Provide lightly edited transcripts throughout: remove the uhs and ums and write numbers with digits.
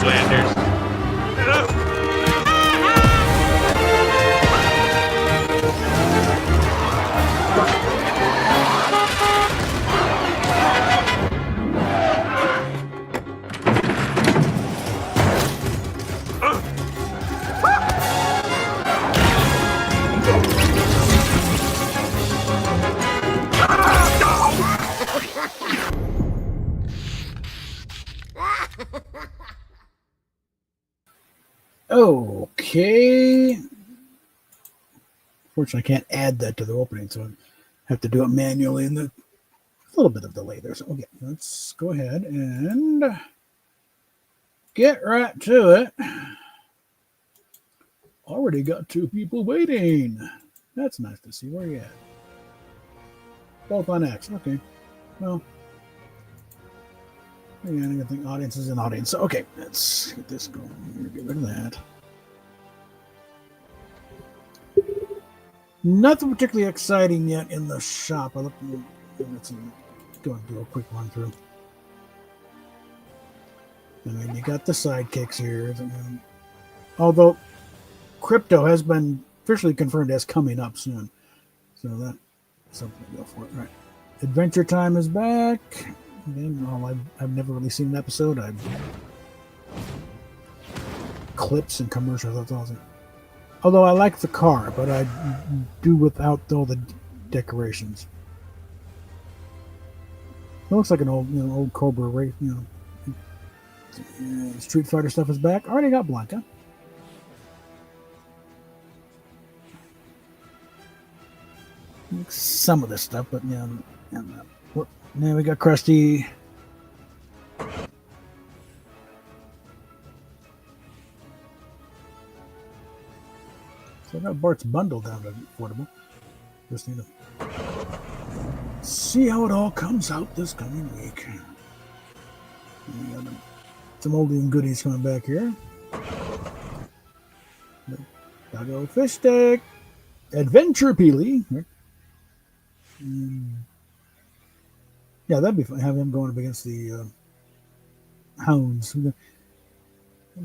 Flanders. Okay. Fortunately, I can't add that to the opening, so I have to do it manually, and a little bit of delay there. So, okay, let's go ahead and get right to it. Already got 2 people waiting. That's nice to see. Where are you at? Both on X. Okay. Well, yeah, I think audience is an audience. So, okay, let's get this going. Get rid of that. Nothing particularly exciting yet in the shop. Let's go and do a quick run through. I mean, you got the sidekicks here. Although crypto has been officially confirmed as coming up soon. So that's something to go for. All right. Adventure Time is back. Again, well, I've never really seen an episode. I've clips and commercials. That's awesome. Although I like the car, but I do without all the decorations. It looks like an old Cobra race. Street Fighter stuff is back. Already got Blanca. Some of this stuff, but yeah. Now we got Krusty. So I got Bart's bundle down to affordable. Just need to see how it all comes out this coming week. Some oldie and goodies coming back here. Doggo Fish Stick. Adventure Peely. Yeah, that'd be fun. Have him going up against the Hounds.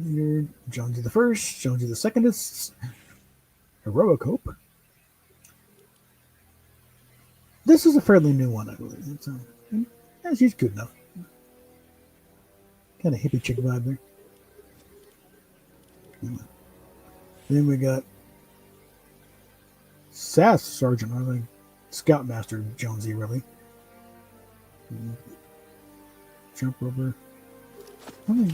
Here, Jonesy the First, Jonesy the Secondist. Heroic Hope. This is a fairly new one, I believe. She's good enough. Kind of hippie chick vibe there. Then we got SAS Sergeant, I think Scoutmaster Jonesy, really. Jump over. I'm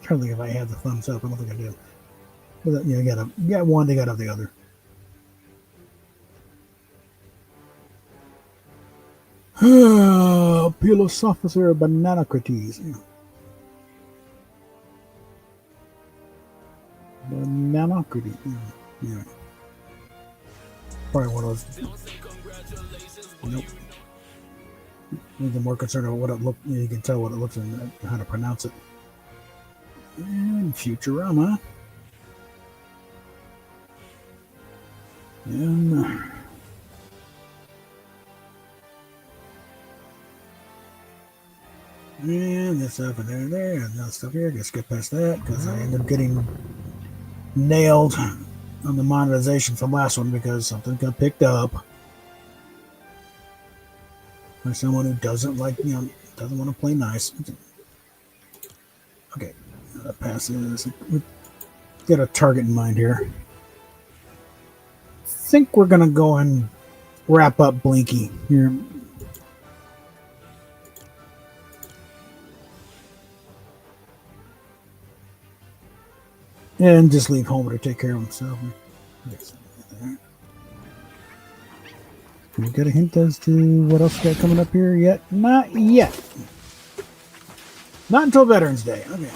trying to think if I have the thumbs up. I don't think I do. But you got one, they got the other. Pelos Officer Bananocrates. Bananocrates. Yeah. Probably one of those. Nope. I'm more concerned about what it looks. You can tell what it looks and how to pronounce it. And Futurama. And this up and there, and that stuff here. Just get past that because I ended up getting nailed on the monetization from last one because something got picked up by someone who doesn't doesn't want to play nice. Okay, pass this. Get a target in mind here. I think we're gonna go and wrap up Blinky here. And just leave Homer to take care of himself. Can we get a hint as to what else we got coming up here yet? Not yet. Not until Veterans Day. Okay.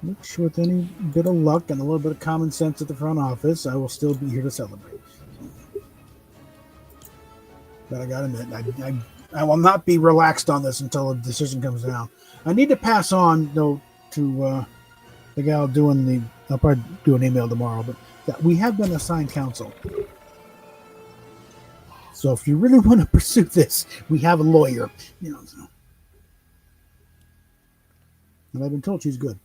Which, with any bit of luck and a little bit of common sense at the front office, I will still be here to celebrate. But I gotta admit, I will not be relaxed on this until a decision comes down. I need to pass on, though, to the gal doing I'll probably do an email tomorrow, but that we have been assigned counsel. So if you really want to pursue this, we have a lawyer. So. And I've been told she's good.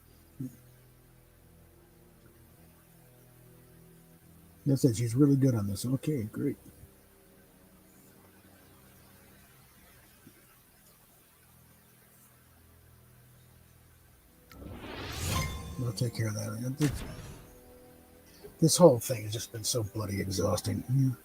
That's it. She's really good on this. Okay, great. I'll take care of that. This whole thing has just been so bloody exhausting.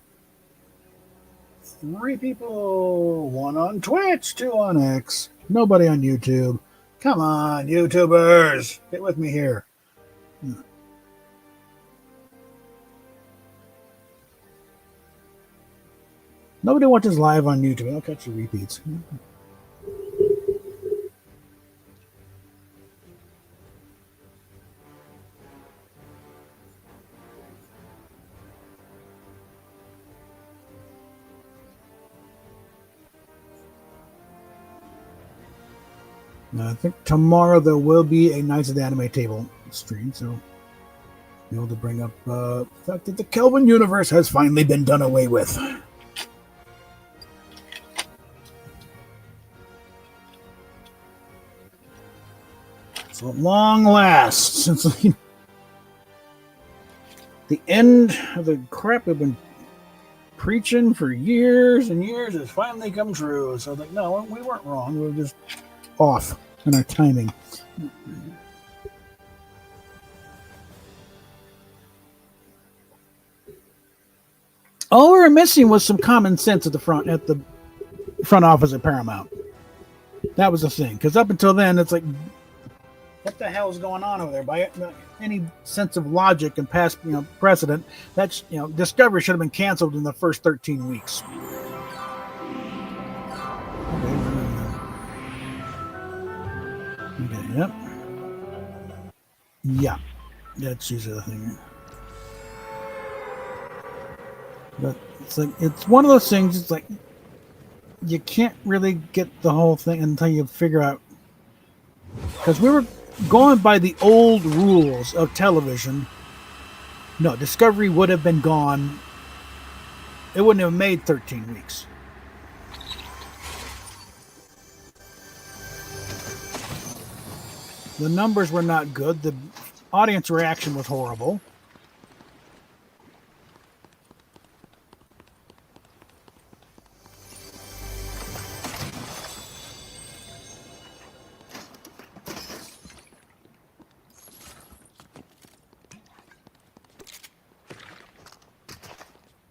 3 people, 1 on Twitch, 2 on X, nobody on YouTube. Come on, YouTubers, get with me here. Nobody watches live on YouTube. I'll catch the repeats. I think tomorrow there will be a Knights of the Anime Table stream, so be able to bring up the fact that the Kelvin universe has finally been done away with. So at long last, since the end of the crap we've been preaching for years and years has finally come true. So like, no, we weren't wrong. We were just off in our timing. All we were missing was some common sense at the front office at Paramount. That was the thing, because up until then, it's like, what the hell is going on over there? By any sense of logic and past, precedent, that's Discovery should have been canceled in the first 13 weeks. Okay, yep. Yeah, that's usually the thing. But it's one of those things. It's like you can't really get the whole thing until you figure out, because we were going by the old rules of television. No, Discovery would have been gone. It wouldn't have made 13 weeks. The numbers were not good. The audience reaction was horrible.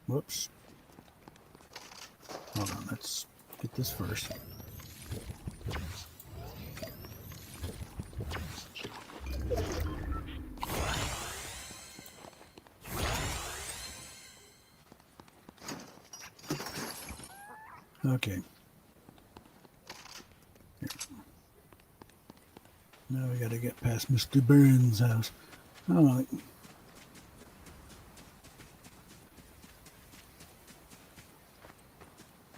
Whoops. Hold on, let's get this first. Okay. Now we got to get past Mr. Burns' house. Oh.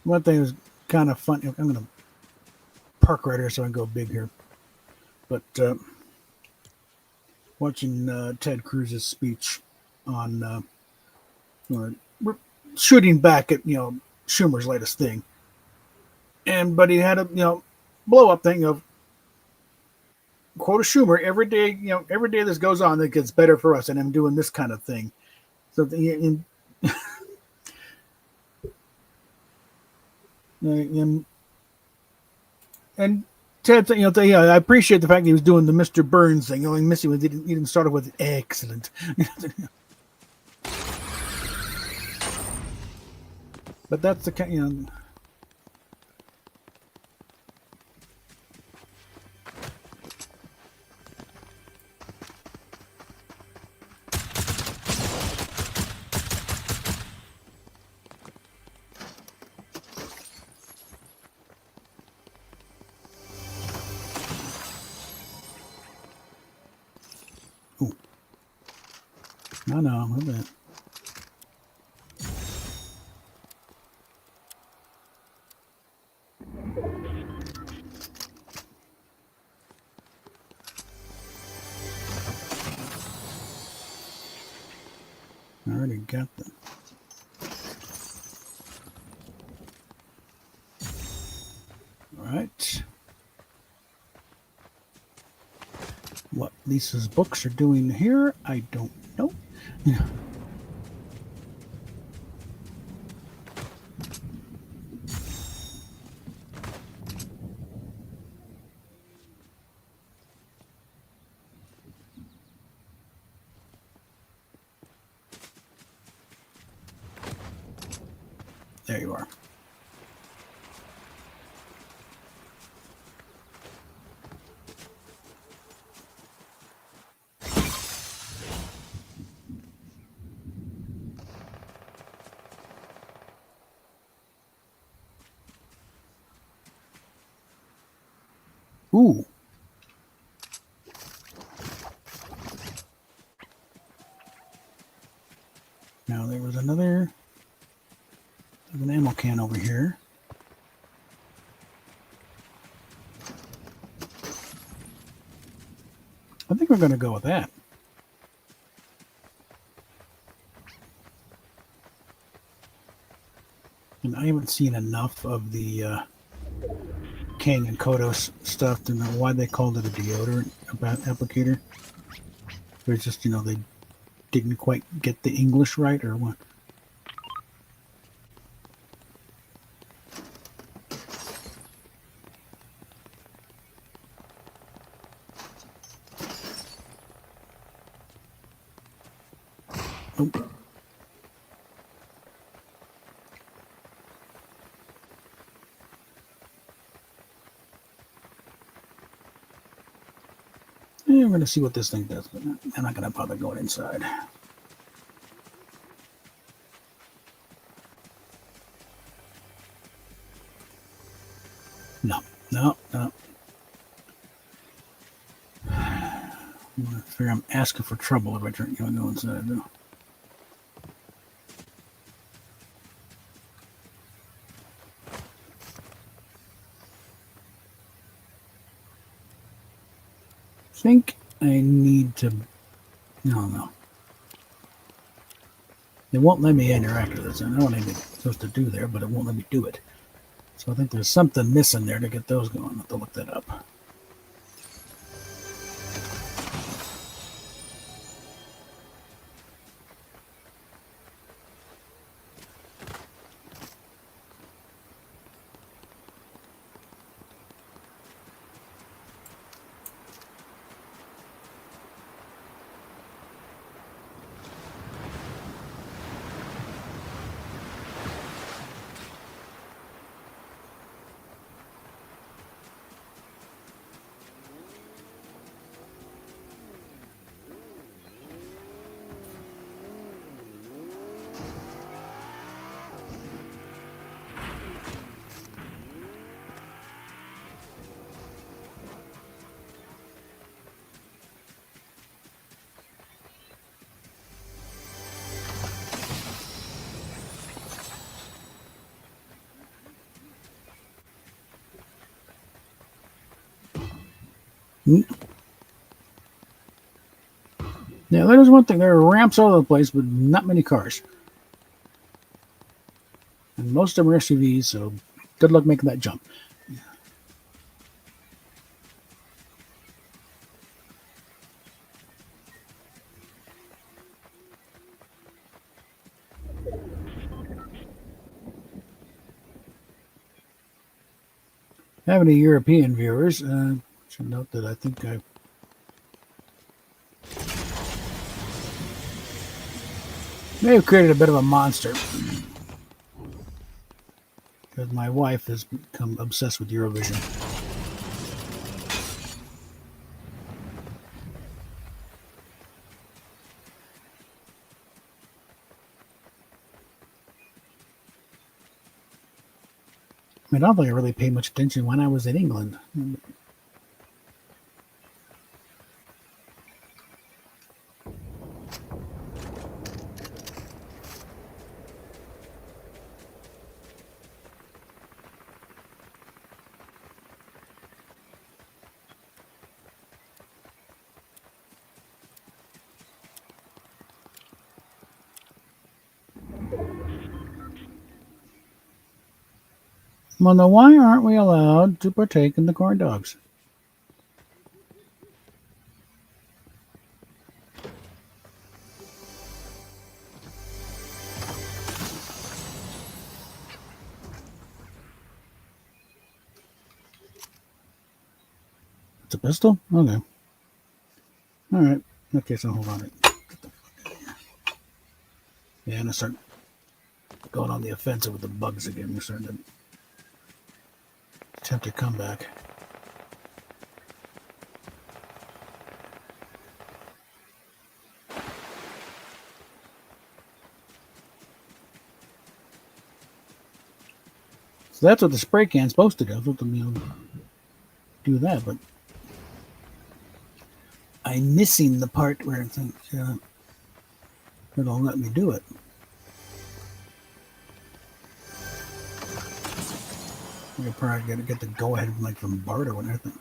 One thing was kind of fun. I'm going to park right here so I can go big here. But watching Ted Cruz's speech on shooting back at Schumer's latest thing, but he had a blow up thing of quote of Schumer, every day this goes on, that gets better for us, and I'm doing this kind of thing. So and Ted, I appreciate the fact that he was doing the Mr. Burns thing. The only missing was he didn't start off with excellent. But that's the kind, No, look at that. I already got them. right. What Lisa's books are doing here, I don't know. Yeah. There you are. Ooh. Now there was an ammo can over here. I think we're going to go with that. And I haven't seen enough of the Kang and Kodos stuff to know why they called it a deodorant applicator. Or it's just, they didn't quite get the English right or what. Oh. Yeah, we're going to see what this thing does, but I'm not going to bother going inside. No. I figure I'm asking for trouble if I try to go inside, though. I think I need to... No. It won't let me interact with this. I know what I'm supposed to do there, but it won't let me do it. So I think there's something missing there to get those going. I'll have to look that up. Yeah, that is one thing. There are ramps all over the place, but not many cars. And most of them are SUVs, so good luck making that jump. Have any European viewers? Should note that I think I may have created a bit of a monster. Because my wife has become obsessed with Eurovision. I don't think I really paid much attention when I was in England. Well, now why aren't we allowed to partake in the corn dogs? It's a pistol? Okay. All right. Okay, so hold on. Get the fuck out of here. Yeah, I'm going to start going on the offensive with the bugs again. We're starting to attempt a comeback. So that's what the spray can's supposed to do. I'm supposed to do that, but I'm missing the part where it's it'll let me do it. You're probably gonna get the go ahead like from Bart or whatever.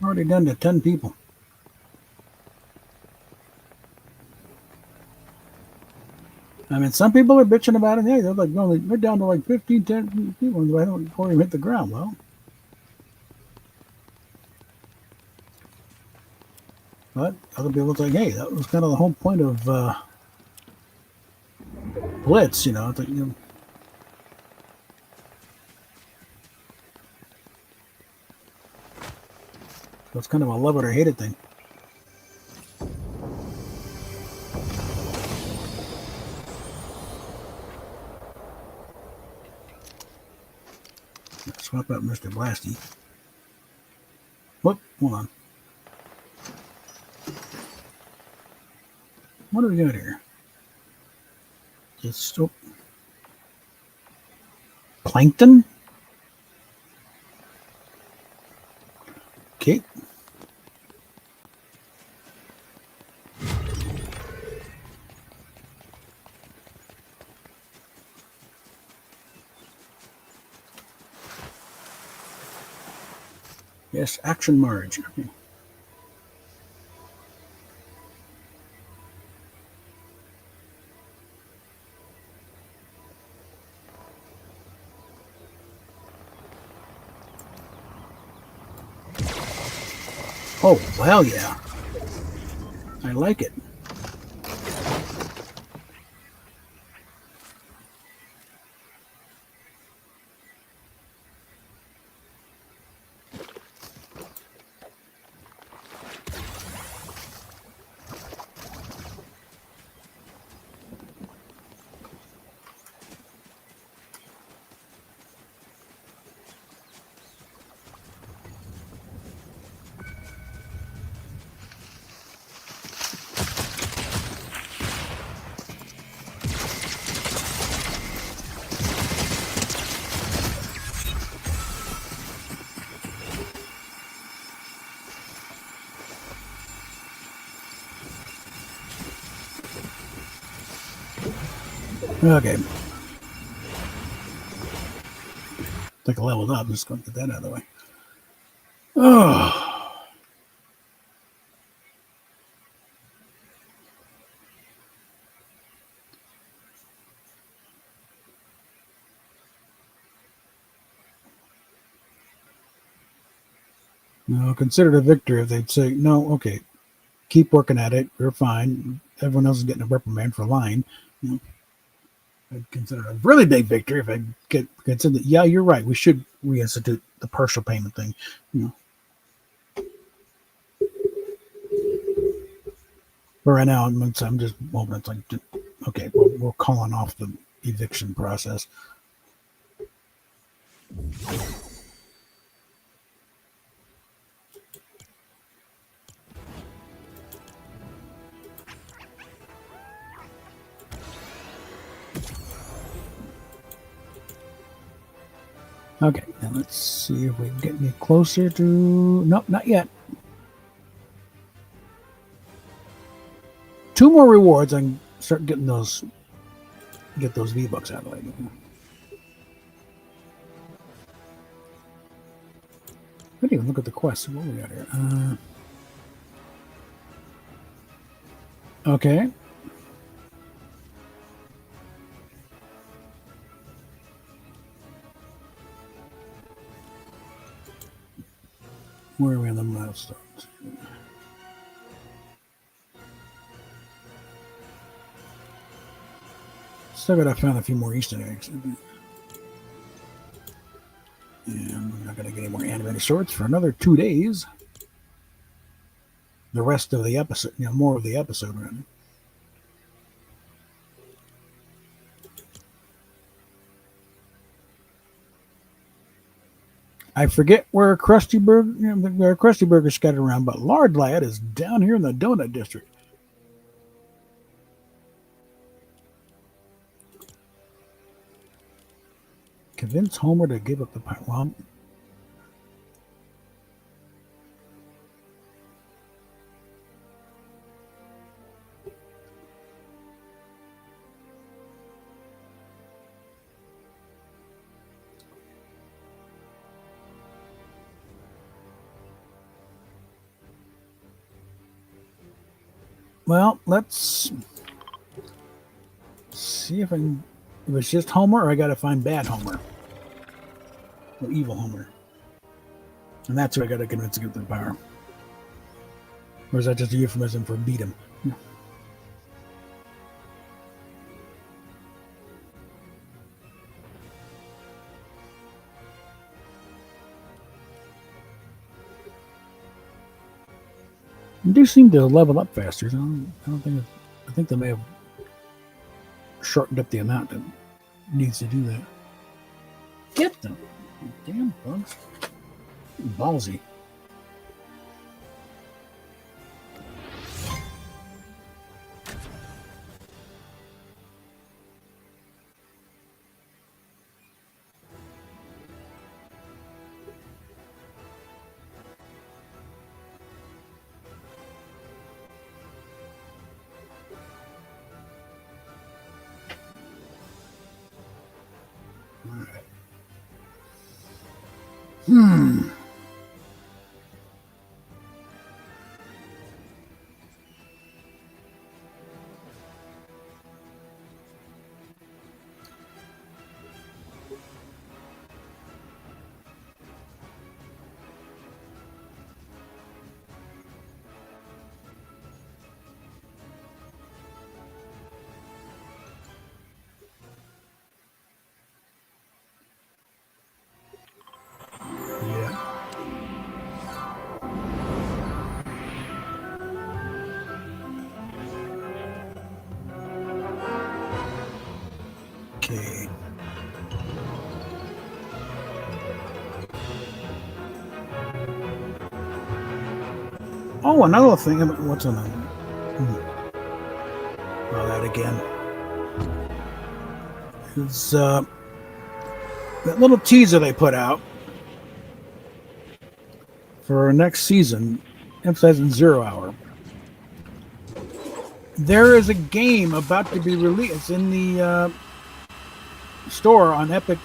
Already done to 10 people. I mean, some people are bitching about it. Hey, they're like, no, they're down to like 15, 10 people before we hit the ground. Well, but other people think, hey, that was kind of the whole point of Blitz, you know. So it's kind of a love it or hate it thing. Swap out Mr. Blasty. Whoop, hold on. What do we got here? Just plankton? Okay. Yes, action Marge. Okay. Oh, well, yeah. I like it. Okay. I think I leveled up. I'm just going to get that out of the way. Oh. No, consider it a victory if they'd say, no, okay, keep working at it. You're fine. Everyone else is getting a reprimand for lying. You know, I'd consider it a really big victory if I consider that, yeah, you're right. We should reinstitute the partial payment thing. You know. But right now, I'm just hoping it's like, okay, we're calling off the eviction process. Okay, now let's see if we can get any closer to... Nope, not yet. 2 more rewards, I can start getting those... Get those V-Bucks out of the way. I didn't even look at the quest. What we got here? Okay. Where are we on the milestones? Still gotta find a few more Easter eggs. And we're not gonna get any more animated shorts for another 2 days. The rest of the episode, more of the episode running. I forget where Krusty Burger's scattered around, but Lard Lad is down here in the Donut District. Convince Homer to give up the pie. Well, let's see if it's just Homer, or I gotta find bad Homer. Or evil Homer. And that's who I gotta convince to give the power. Or is that just a euphemism for beat him? Yeah. They do seem to level up faster. I don't think. I think they may have shortened up the amount that needs to do that. Get them, damn bugs! Ballsy. Okay. Oh, another thing. What's on that? Oh, that again. It's that little teaser they put out for next season, emphasizing 0 Hour. There is a game about to be released. It's in the store on Epic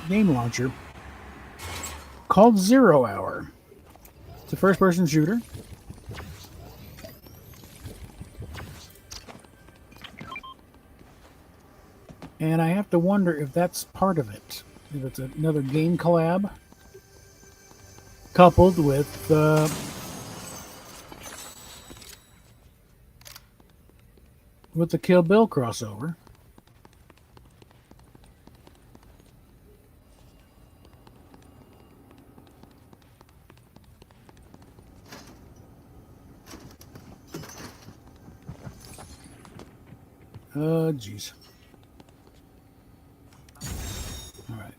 Game Launcher called 0 Hour. It's a first-person shooter. And I have to wonder if that's part of it. If it's another game collab coupled with the Kill Bill crossover. Jeez. All right.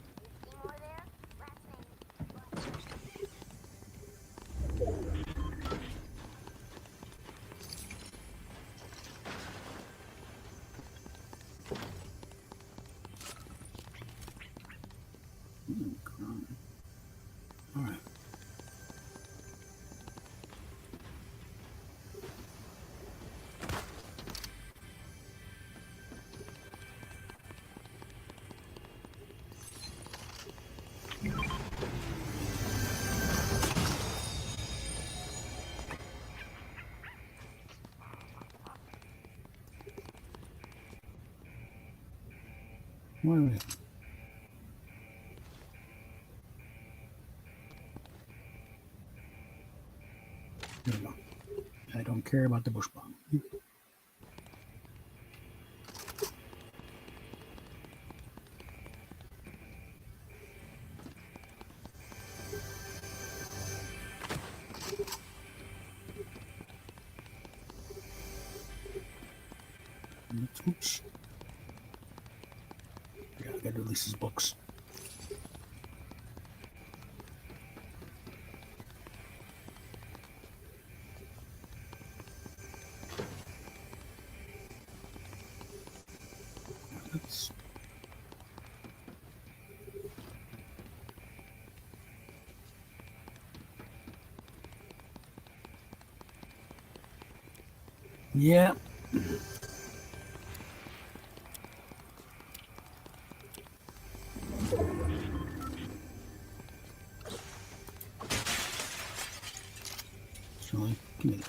Wait a minute. There we go. I don't care about the bush bomb. Oops. I gotta release his books. That's... Yeah. Sorry. Give me that.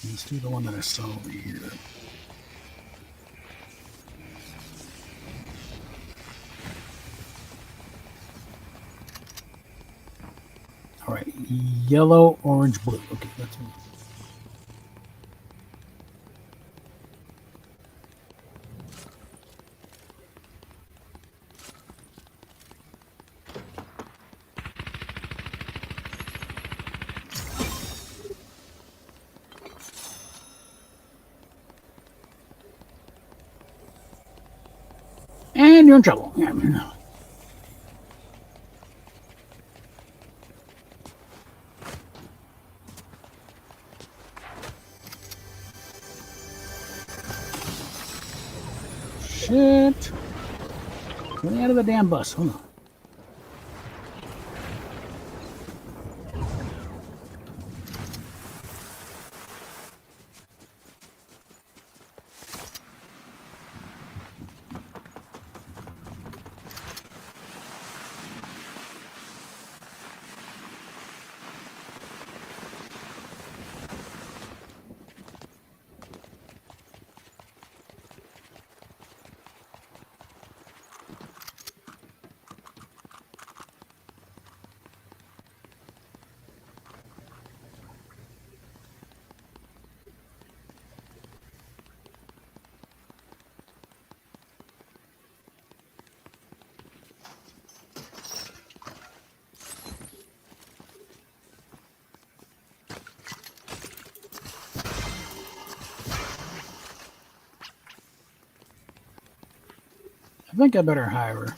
Let's do the one that I saw over here. All right, yellow, orange, blue. Okay, that's one. And you're in trouble. Yeah. Shit. Get me out of the damn bus. Hold on. I think I better hire her.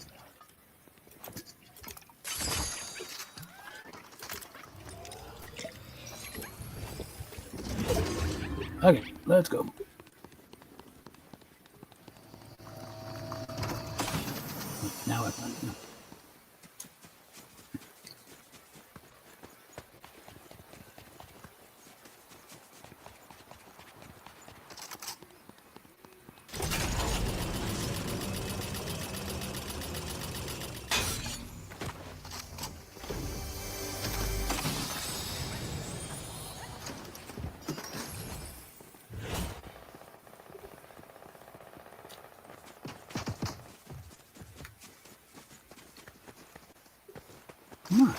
Okay, let's go. Now I find it. Come on.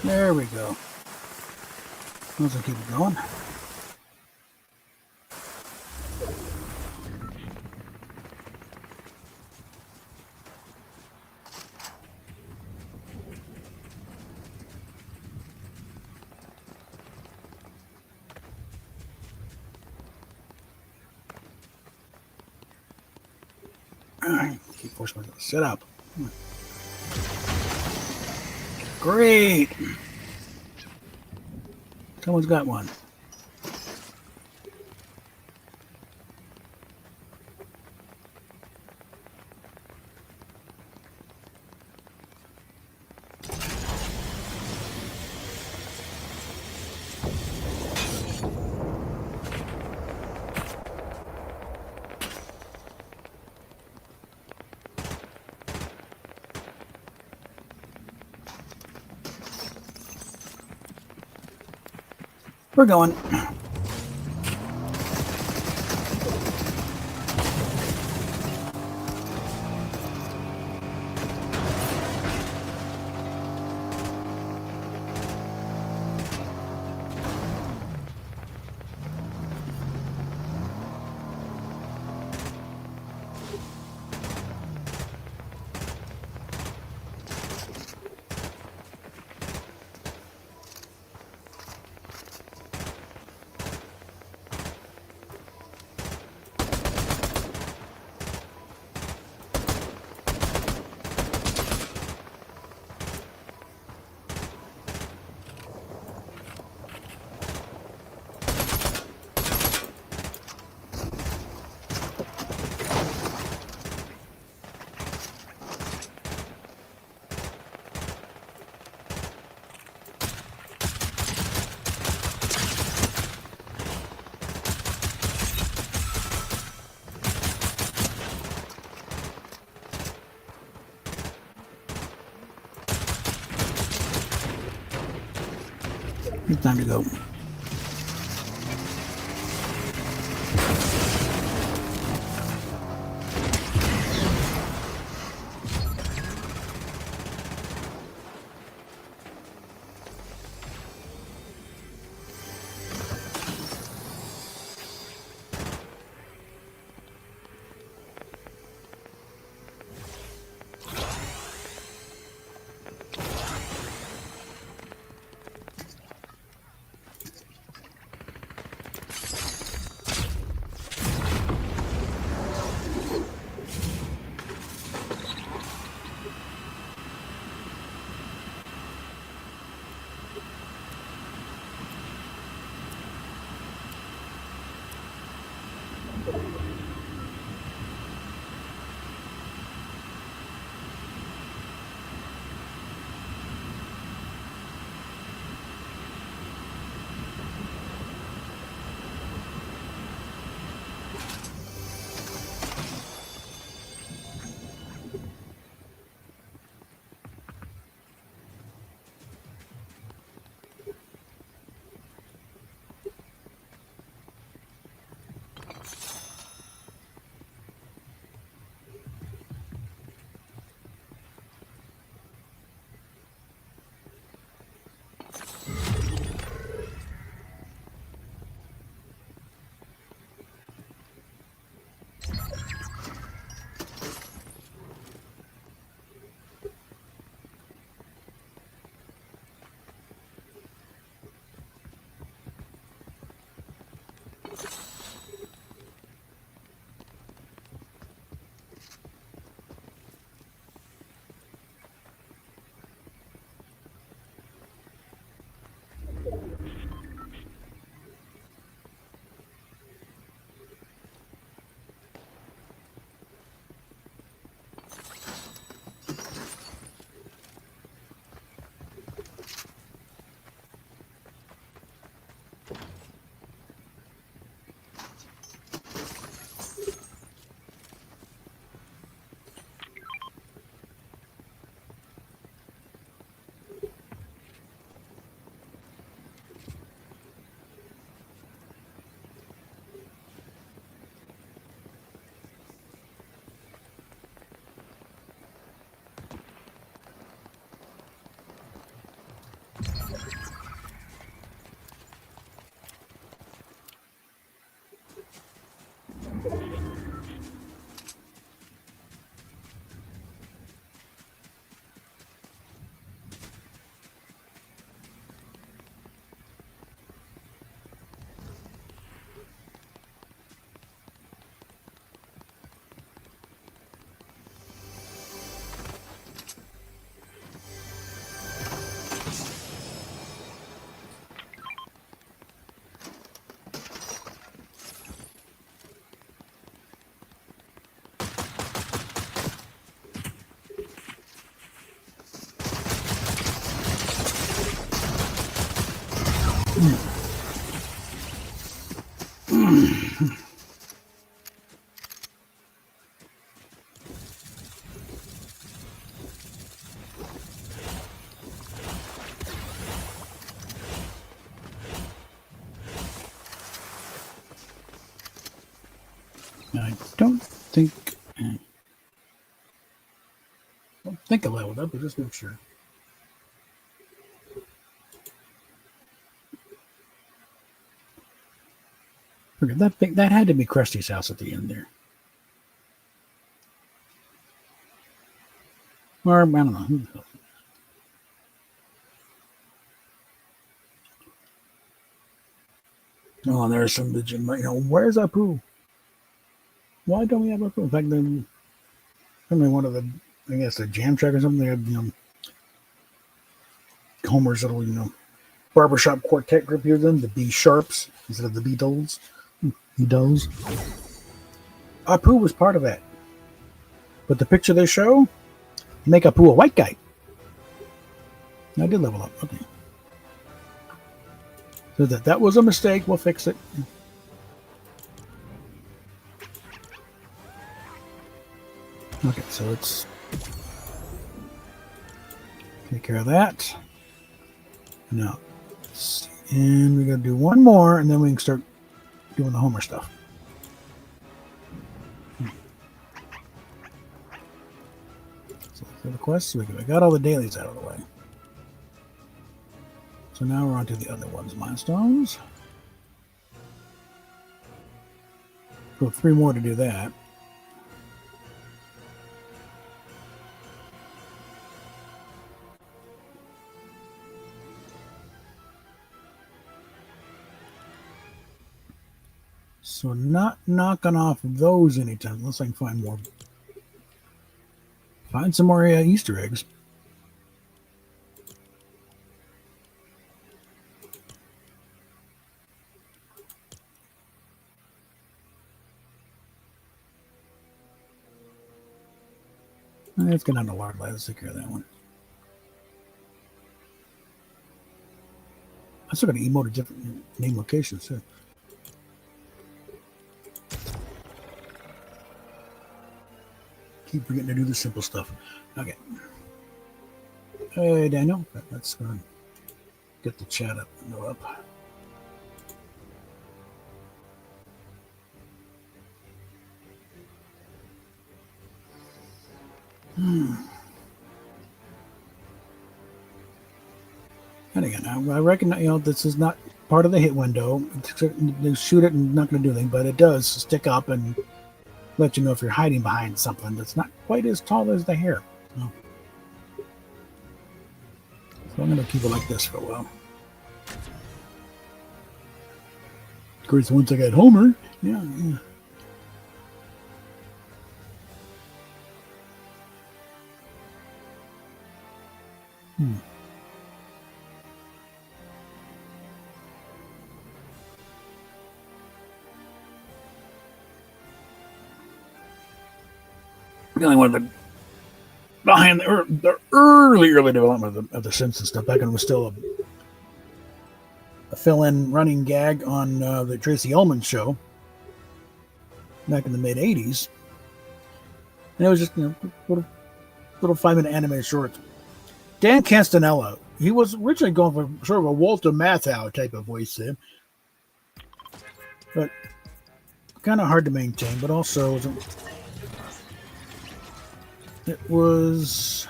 There we go. Let's keep it going. Keep forcing myself to sit up. Great. Someone's got one. We're going. It's time to go. I don't think... I don't think I leveled up, but just make sure. Okay, that had to be Krusty's house at the end there. Or, I don't know. Who the hell? Oh, and there's some legit, where's Apu? Why don't we have Apu? In fact, then, one of the, I guess, a jam track or something, they have, Homer's little, barbershop quartet group here, then, the B Sharps instead of the Beatles. Beatles. Apu was part of that. But the picture they show, make Apu a white guy. I did level up. Okay. So that was a mistake. We'll fix it. Okay, so let's take care of that. Now, and we're going to do one more, and then we can start doing the Homer stuff. So for the quests, we got all the dailies out of the way. So now we're on to the other ones, milestones. Got 3 more to do that. So not knocking off those anytime, unless I can find more. Find some more Easter eggs. Let's get on to Lard Light. Let's take care of that one. I still got to emote a different name locations too. Keep forgetting to do the simple stuff. Okay. Hey, Daniel. Let's go and get the chat up and go up. And again, I recognize, this is not part of the hit window. They shoot it and not going to do anything, but it does stick up and let you know if you're hiding behind something that's not quite as tall as the hair. So I'm going to keep it like this for a while. Of course, once I got Homer, yeah. Really one of the behind the early development of the Simpsons stuff. Back when it was still a fill-in running gag on the Tracy Ullman show back in the mid '80s, and it was just little 5-minute animated shorts. Dan Castanella, he was originally going for sort of a Walter Matthau type of voice there, but kind of hard to maintain. But also, it was,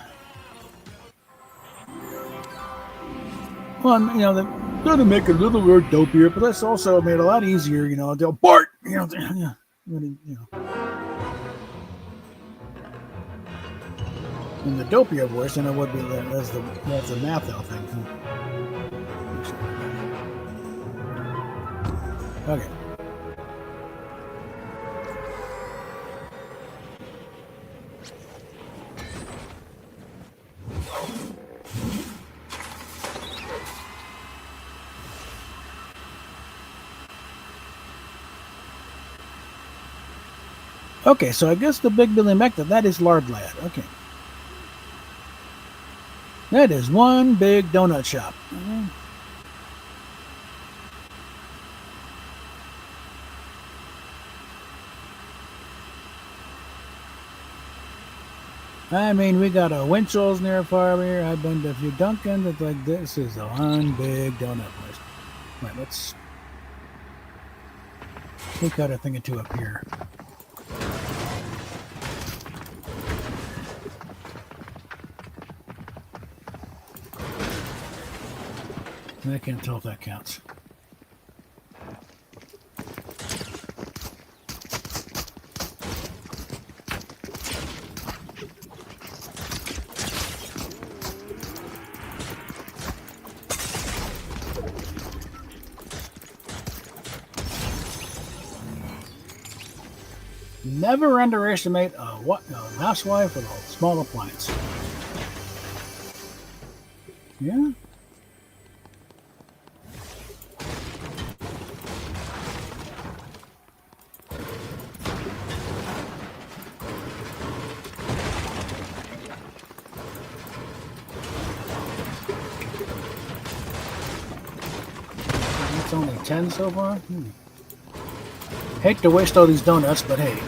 well, they got to make it a little more dopier, but that's also made it a lot easier. They'll Bart, yeah, in the dopier voice, and it would be as the Matthau thing. Okay. Okay, so I guess the Big Billy Mac, that is Lard Lad. Okay. That is one big donut shop. I mean, we got a Winchell's near farm here. I've been to a few Dunkins. It's like, this is a one big donut place. All right, let's take out a thing or two up here. I can't tell if that counts. Never underestimate a housewife with a small appliance. Yeah. It's only 10 so far. Hate to waste all these donuts, but hey.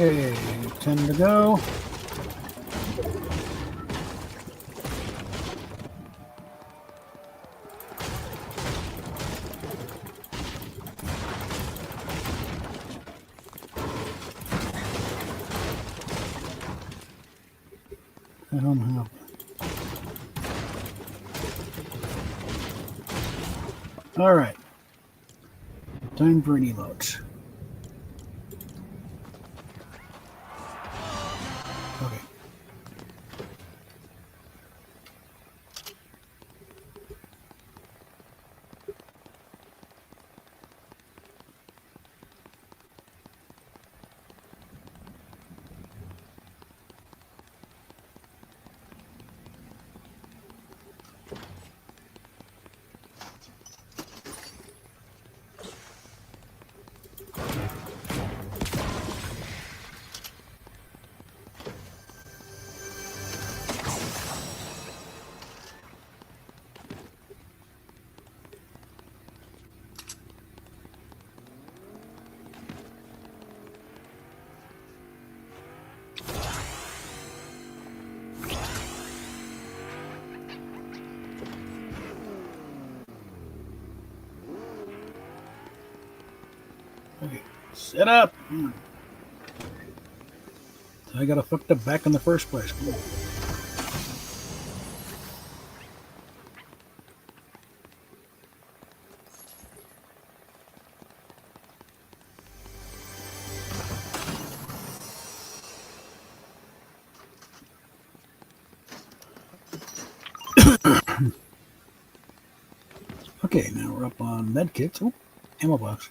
Okay, 10 to go. I don't have. All right. Time for an emote. Okay. Okay. Set up. I got fucked up back in the first place. Cool. Okay, now we're up on medkits. Oh, ammo box.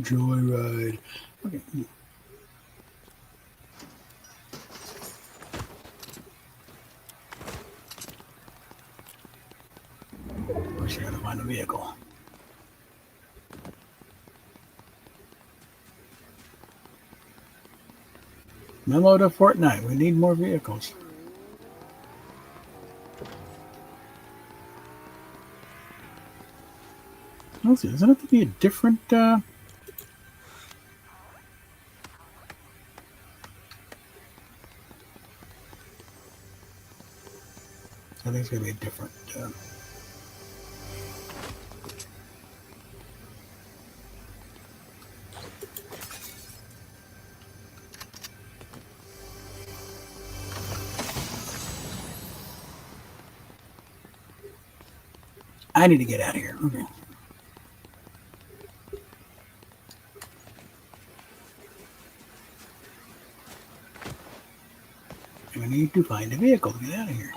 Joyride. Okay. First, I gotta find a vehicle. Memo to Fortnite. We need more vehicles. Let's see. Doesn't it have to be a different? think it's going to be a different. I need to get out of here. Okay. I need to find a vehicle to get out of here.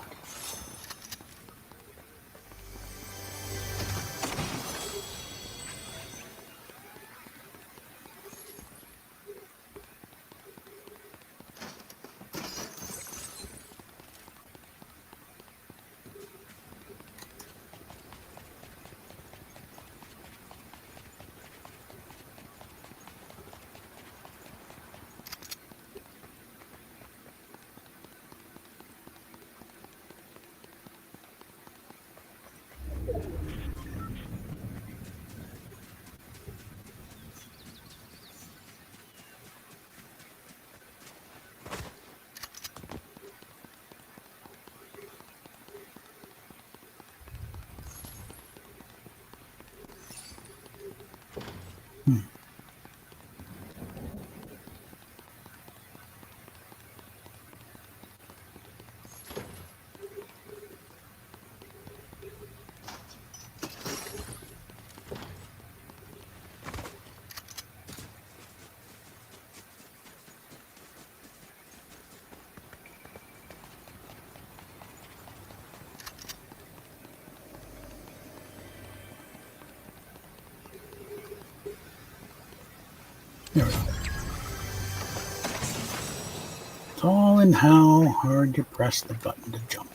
There we go. It's all in how hard you press the button to jump.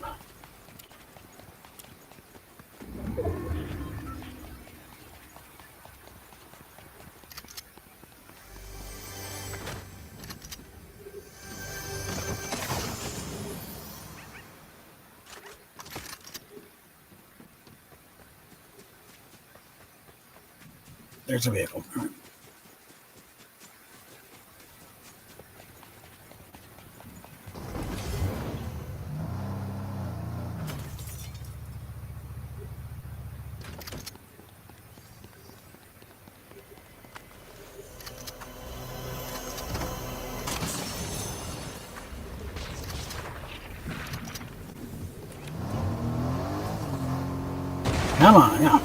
There's a vehicle. Come on, yeah.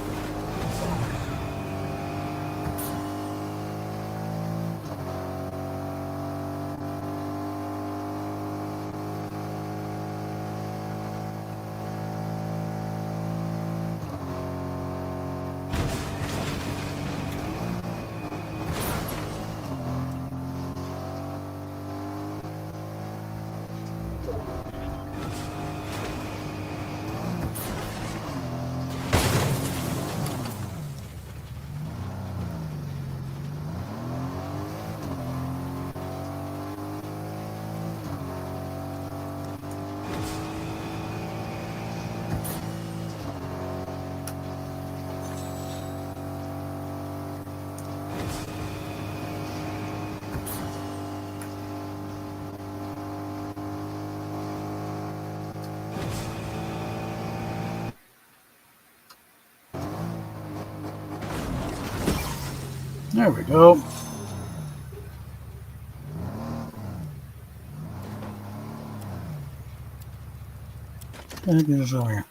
There we go. Get this over here.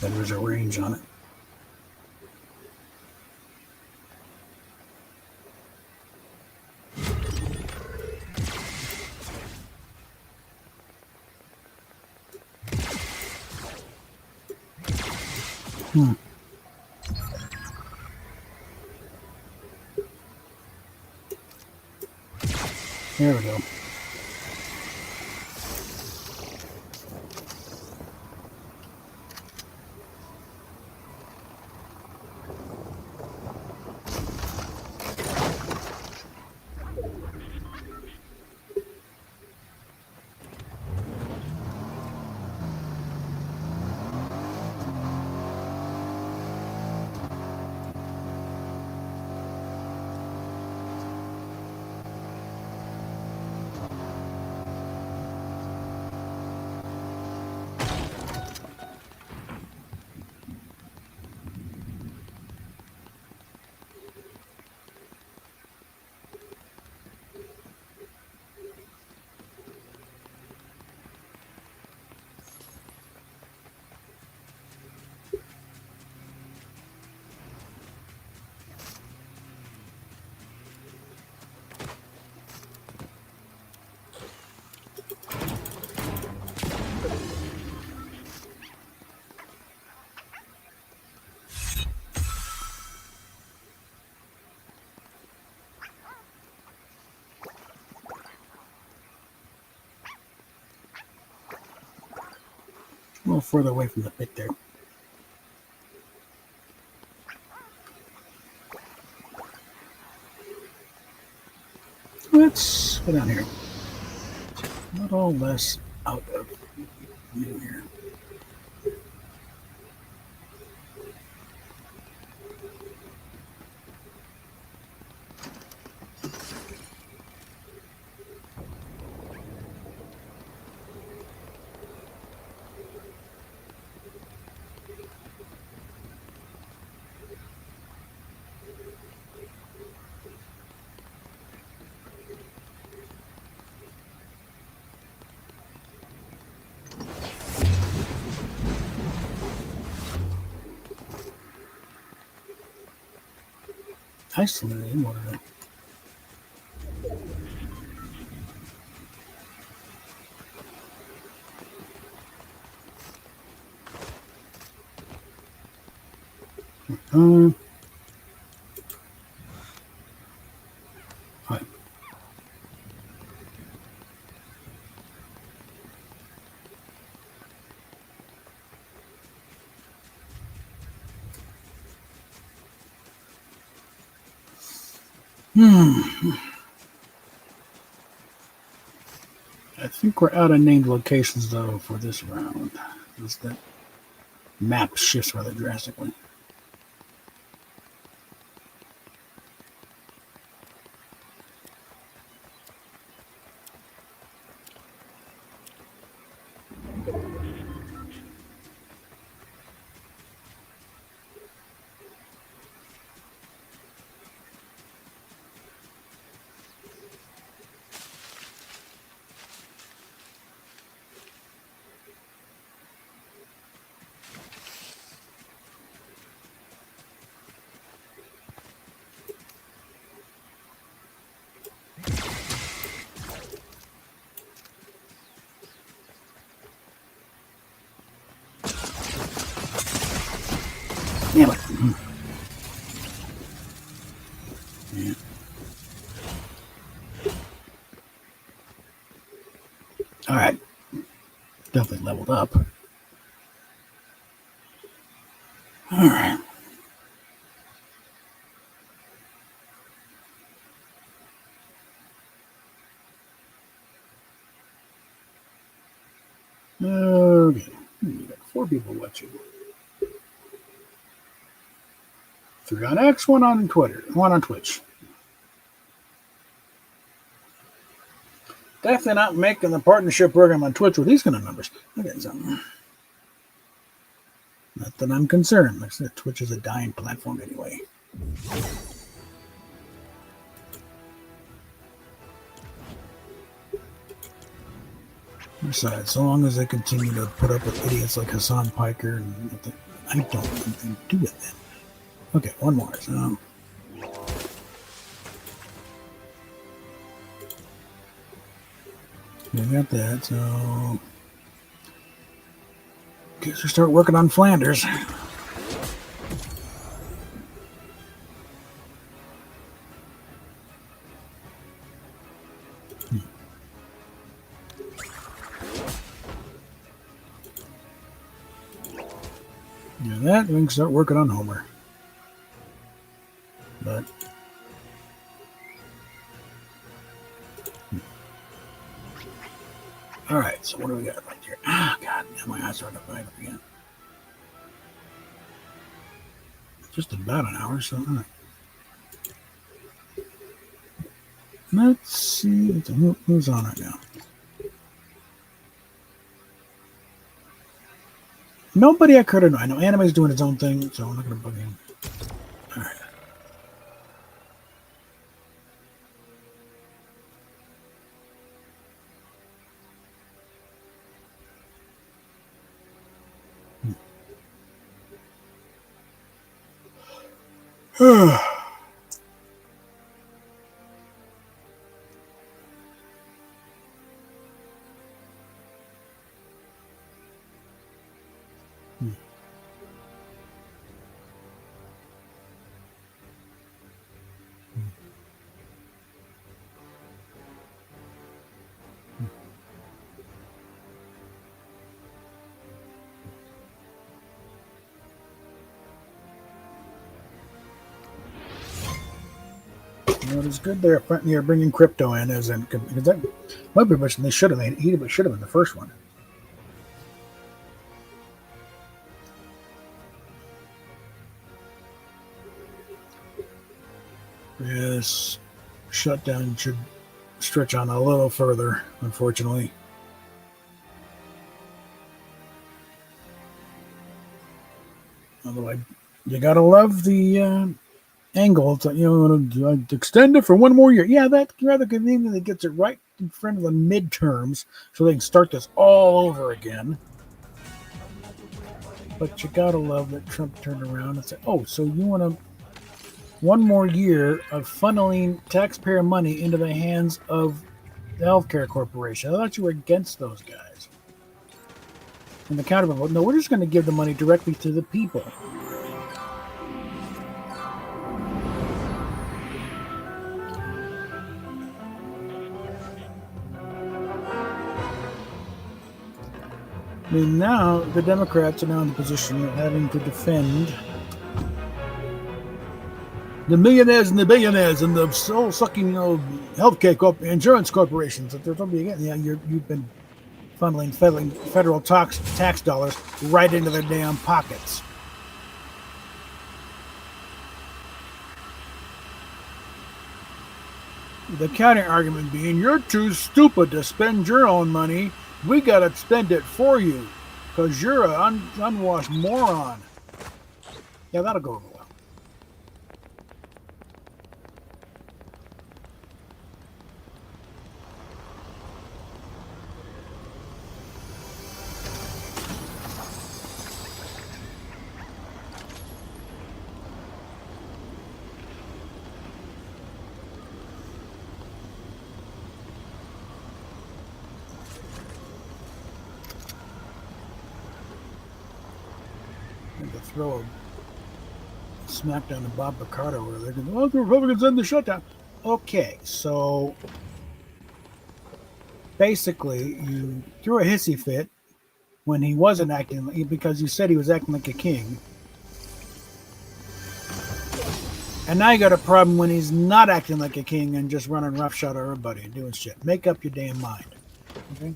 Then there's a range on it. There we go. little further away from the pit there. Let's go down here. A little less out of view here. Isolated water. Right. I think we're out of named locations though for this round. Just that map shifts rather drastically. Damn it. Yeah. All right. Definitely leveled up. All right. Okay. We got 4 people watching. 3 on X, 1 on Twitter, 1 on Twitch. Definitely not making the partnership program on Twitch with these kind of numbers. Okay, so not that I'm concerned. Like I said, Twitch is a dying platform anyway. Besides, so long as they continue to put up with idiots like Hassan Piker, and I don't want anything to do with them. Okay, one more. So, we got that. So, guess we start working on Flanders. Yeah, that we can start working on Homer. But all right, so what do we got right here? Ah, God, now my eyes are starting to fight up again. Just about an hour, so let's see who's on right now. Nobody I could have known. I know Anime's doing its own thing, so I'm not going to bug him. All right. What is good there? You're bringing crypto in, as in because that might be much. They should have. He should have been the first one. This shutdown should stretch on a little further, unfortunately. Although you gotta love the angle. It's like, to extend it for one more year. Yeah, that rather conveniently gets it right in front of the midterms, so they can start this all over again. But you gotta love that Trump turned around and said, "Oh, so you want to one more year of funneling taxpayer money into the hands of the healthcare corporation? I thought you were against those guys." And the counterpoint, no, we're just going to give the money directly to the people. I mean, now the Democrats are now in the position of having to defend the millionaires and the billionaires and the soul-sucking, healthcare insurance corporations. That there's somebody again. Yeah, you've been funneling federal tax dollars right into their damn pockets. The counter argument being, you're too stupid to spend your own money. We got to spend it for you because you're an unwashed moron. Yeah, that'll go over well. To throw a smackdown to Bob Picardo where they're going, the Republicans end the shutdown. Okay, so basically you threw a hissy fit when he wasn't acting, because you said he was acting like a king. And now you got a problem when he's not acting like a king and just running roughshod on everybody and doing shit. Make up your damn mind. Okay?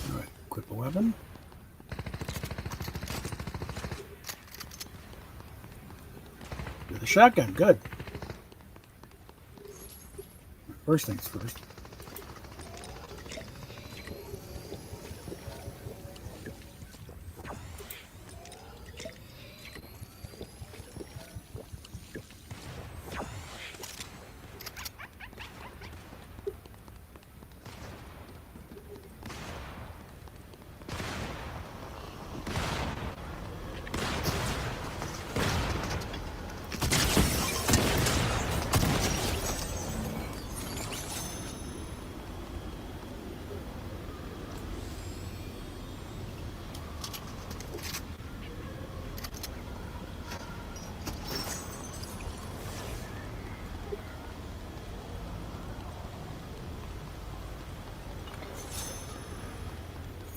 Alright, equip a weapon. Do the shotgun, good. First things first.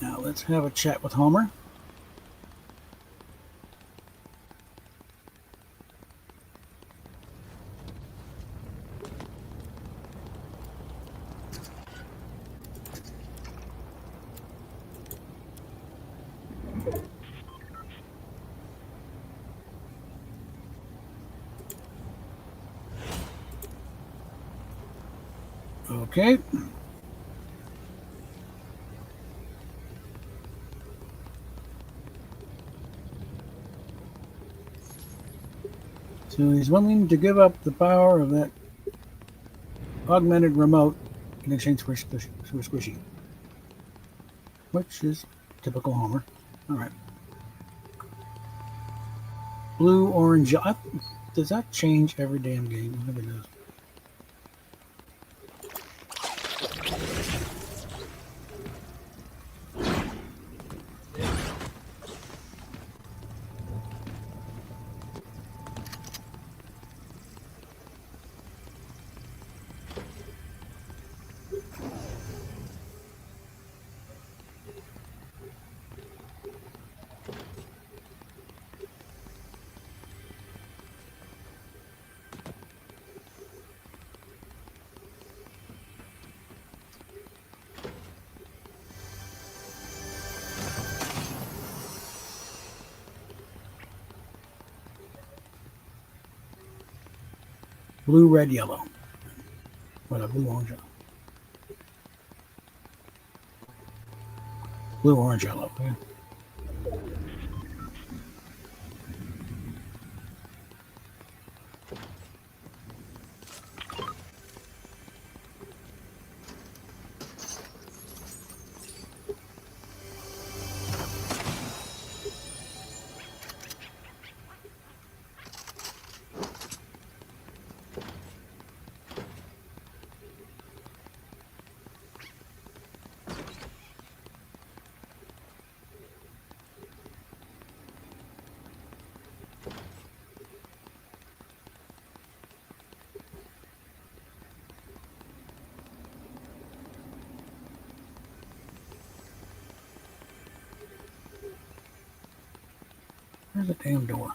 Now let's have a chat with Homer. Okay. So he's willing to give up the power of that augmented remote in exchange for squishy, which is typical Homer. All right. Blue, orange, does that change every damn game? I think it does. Blue, red, yellow. What, blue, orange, yellow. Blue, orange, yellow. Okay. Where's the damn door?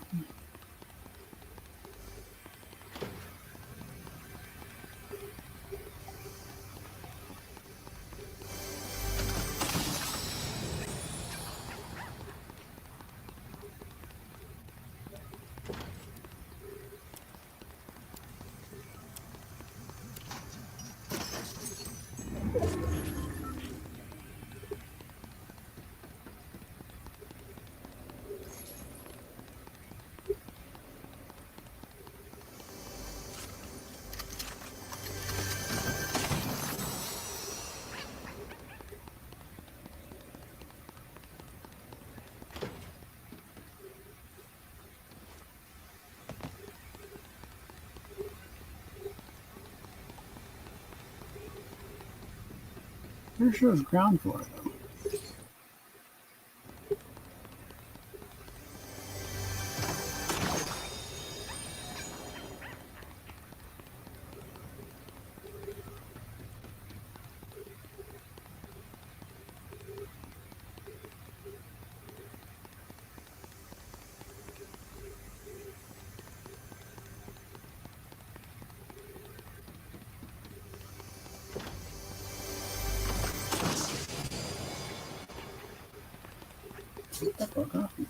Pretty sure it's ground floor, though. Get the fuck off me.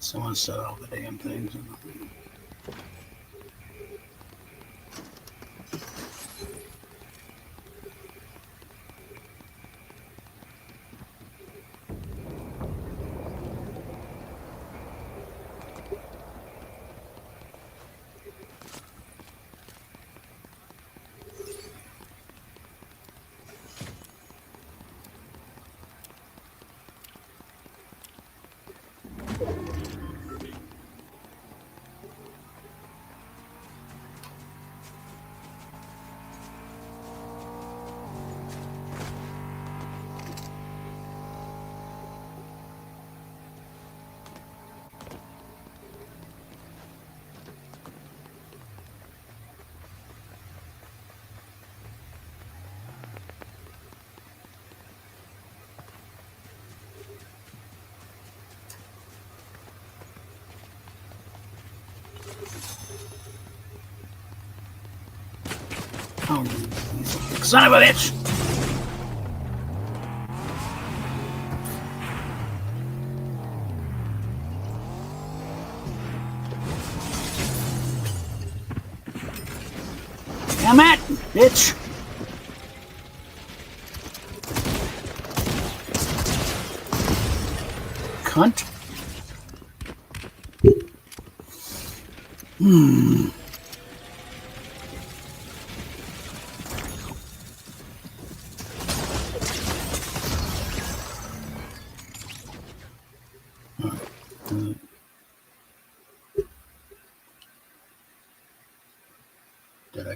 Someone set all the damn things. Oh, son of a bitch! Damn it, bitch! Cunt.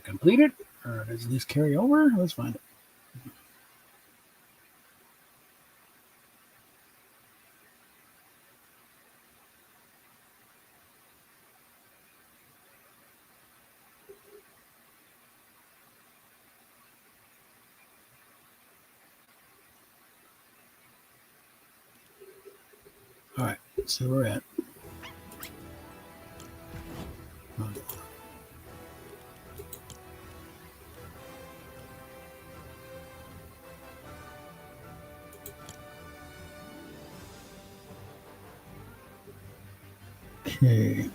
complete it? Or does this carry over? Let's find it. All right, let's see where we're at. Okay.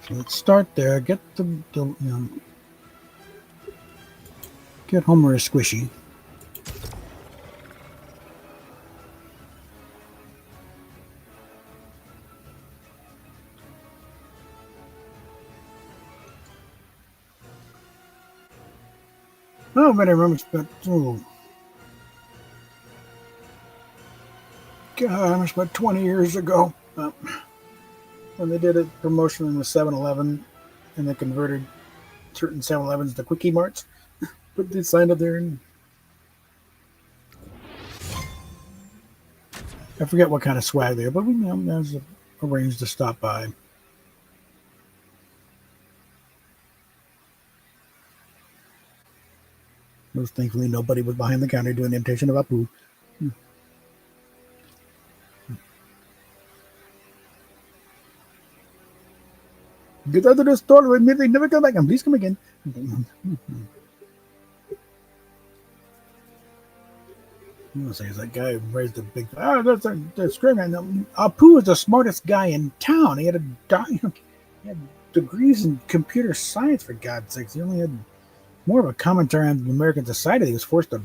So let's start there. Get get Homer a squishy. Oh, but I remember God, I remember about 20 years ago when they did a promotion in the 7-Eleven and they converted certain 7-Elevens to Quickie Marts. Put the sign up there and I forget what kind of swag there, but we was arranged to stop by. Most thankfully, nobody was behind the counter doing the imitation of Apu. Get out of the store with me. They never come back. And please come again. I'm say is that guy who raised the big. That's screaming. Apu was the smartest guy in town. He had he had degrees in computer science, for God's sakes. He only had more of a commentary on American society. He was forced to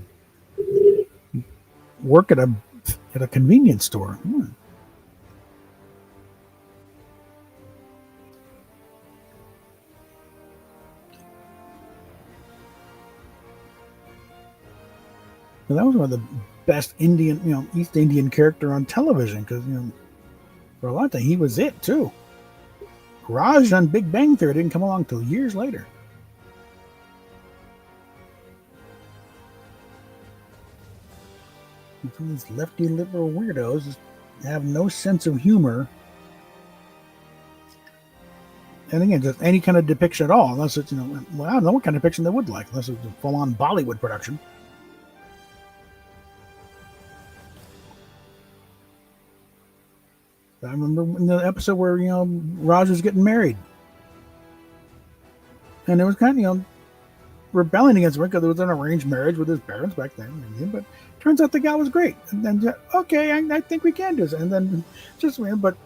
work at a convenience store. Well, that was one of the best Indian, East Indian character on television because, for a lot of time he was it too. Raj on Big Bang Theory didn't come along till years later. These lefty liberal weirdos have no sense of humor. And again, just any kind of depiction at all, unless it's, I don't know what kind of depiction they would like, unless it's a full-on Bollywood production. I remember in the episode where, Raj was getting married. And it was kind of, rebelling against him because it was an arranged marriage with his parents back then. But turns out the guy was great. And then, okay, I think we can do this. And then but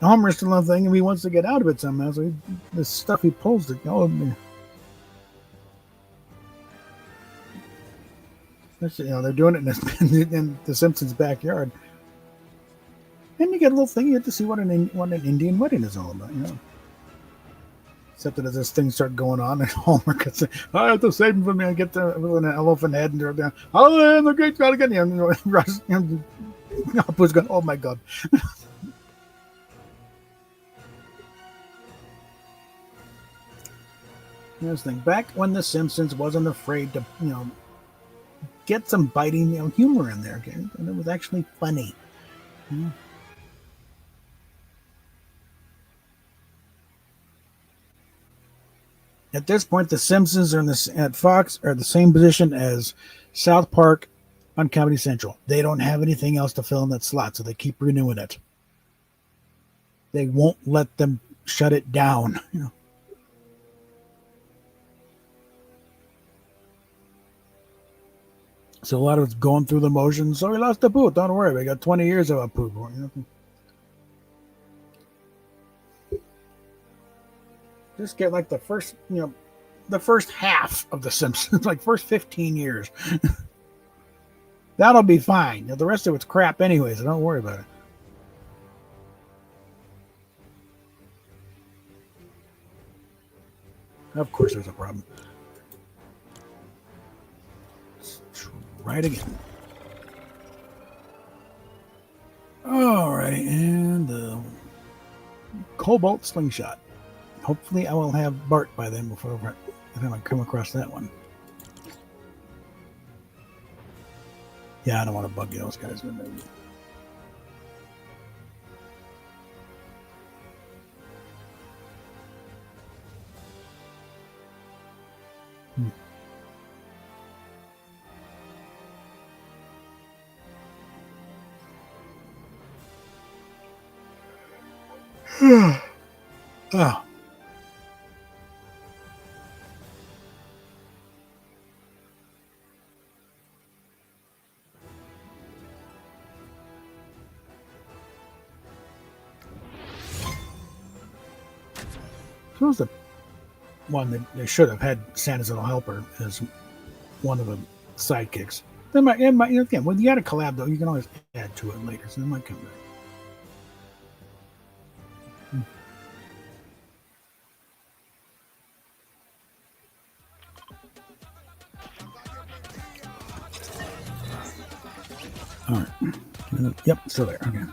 Homer's still nothing and he wants to get out of it somehow. So the stuff he pulls to go. They're doing it in the Simpsons' backyard. And you get a little thing, you get to see what an Indian wedding is all about, Except that as this thing started going on, and Homer gets, I have to save him from me. I get with an elephant head and they're down. Oh, the great God again. Apu's going, oh my God. Here's the thing. Back when The Simpsons wasn't afraid to, get some biting humor in there, okay? And it was actually funny. At this point, The Simpsons at Fox are the same position as South Park on Comedy Central. They don't have anything else to fill in that slot, so they keep renewing it. They won't let them shut it down. So a lot of it's going through the motions. So we lost the boot. Don't worry, we got 20 years of a poop. Just get like the first half of The Simpsons, like first 15 years. That'll be fine. The rest of it's crap anyway, so don't worry about it. Of course there's a problem. Let's try it again. Alrighty, and the Cobalt Slingshot. Hopefully I will have Bart by then before I come across that one. Yeah, I don't want to bug those guys with it. Oh. So was the one that they should have had Santa's Little Helper as one of the sidekicks. They might, again, when you got a collab though, you can always add to it later, so they might come back. All right. Yep, still there. Okay.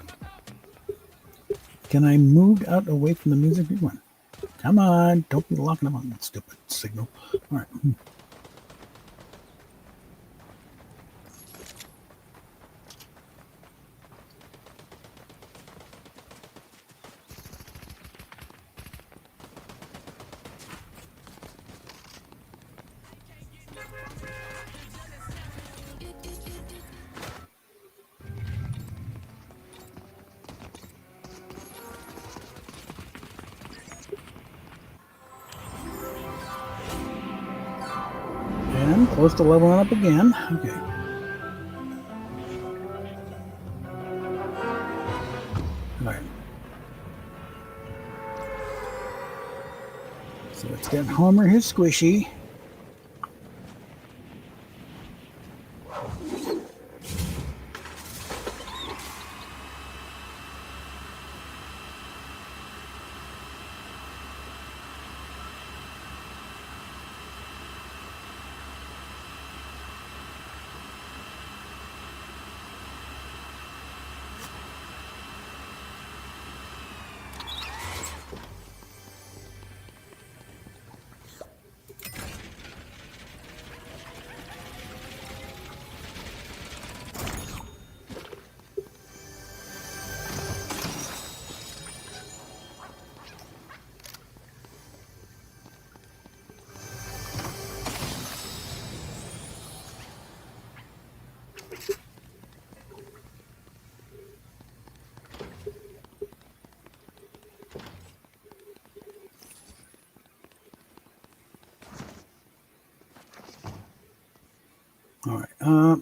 Can I move out away from the music? One. Come on, don't be locking them on that stupid signal. All right. And close to leveling up again. Okay. All right. So let's get Homer his squishy. All right.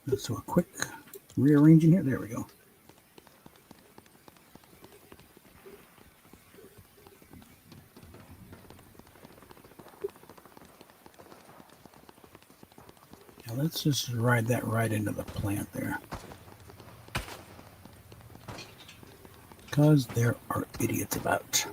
Let's do a quick rearranging here. There we go. Now let's just ride that right into the plant there. Because there are idiots about.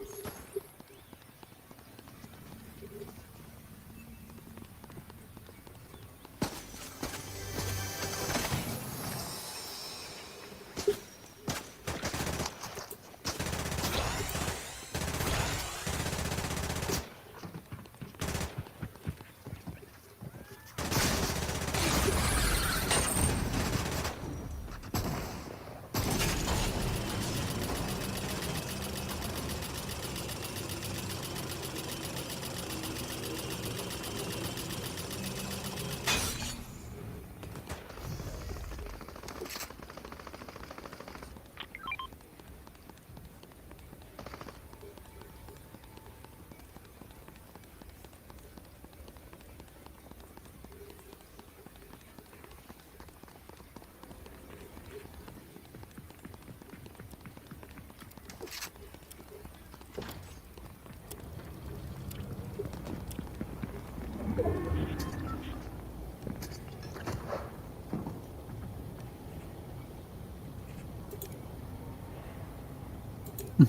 All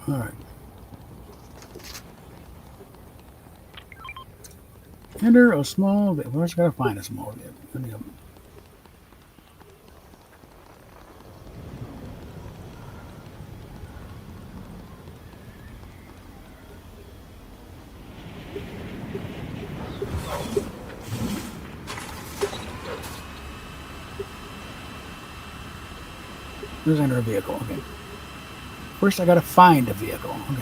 right. Enter a small vehicle. First, gotta find a small vehicle. Let's enter a vehicle. Okay. First, I gotta find a vehicle. Okay.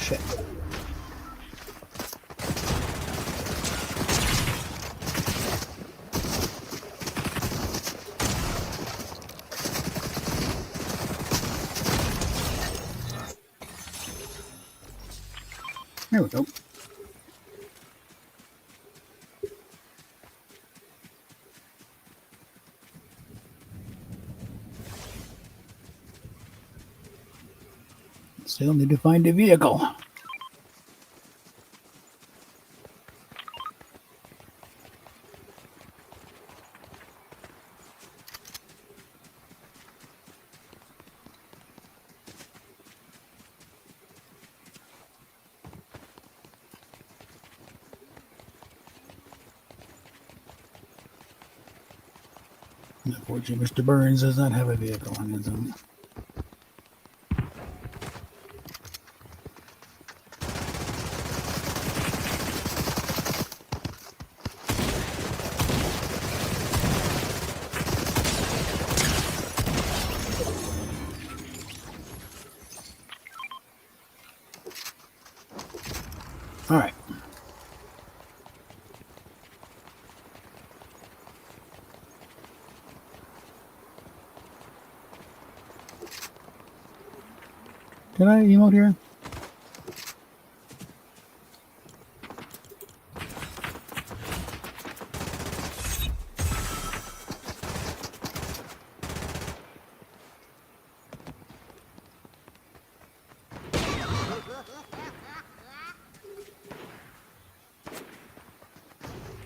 Shit. There we go. Still need to find a vehicle. Unfortunately, Mr. Burns does not have a vehicle on his own. All right. Did I emote here?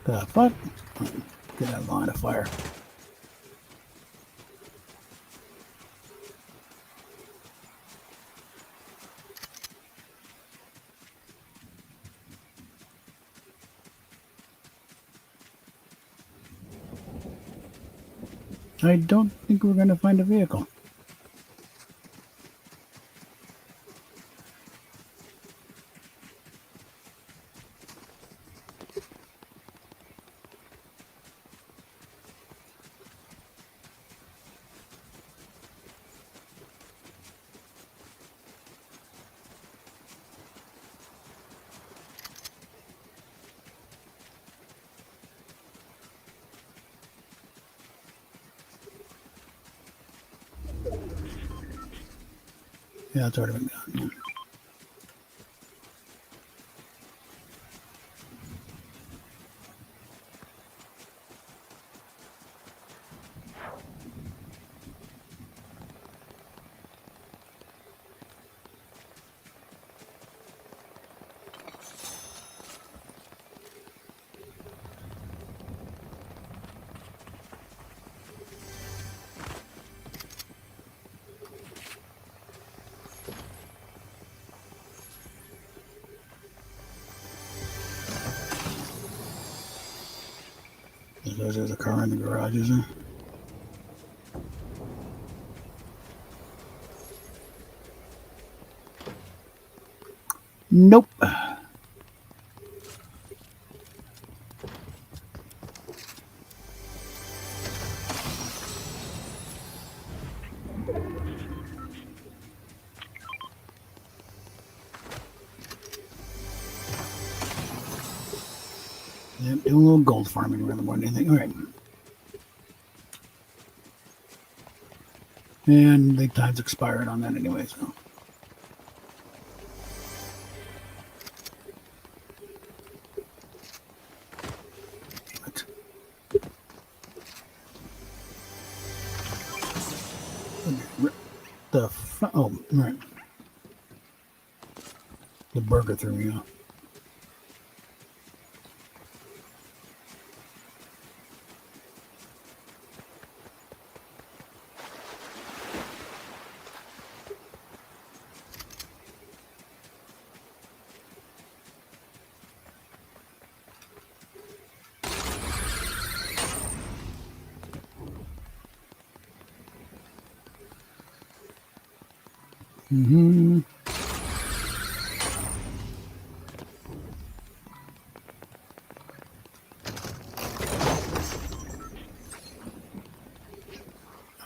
The fuck? Get that line of fire. I don't think we're going to find a vehicle. Yeah, it's already been done. There's a car in the garage, is there? Nope. Yeah, do a little gold farming rather more than anything. All right. And the time's expired on that anyway, so. Oh, right. The burger threw me off. Mm-hmm.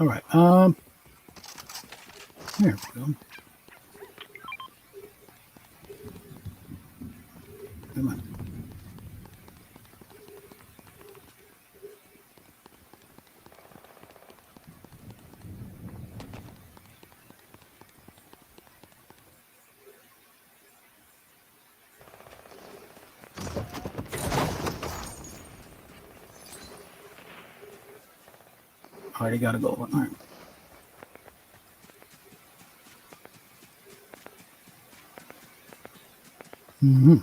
All right. There we go. Come on. Already got a gold one. All right. Mm-hmm.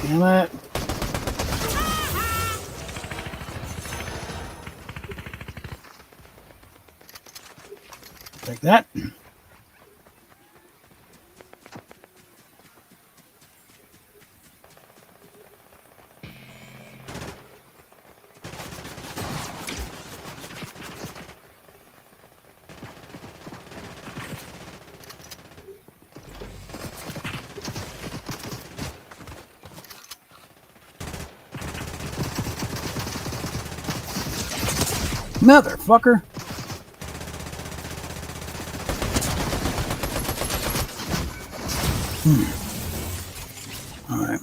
Damn it. Take that. Motherfucker. All right.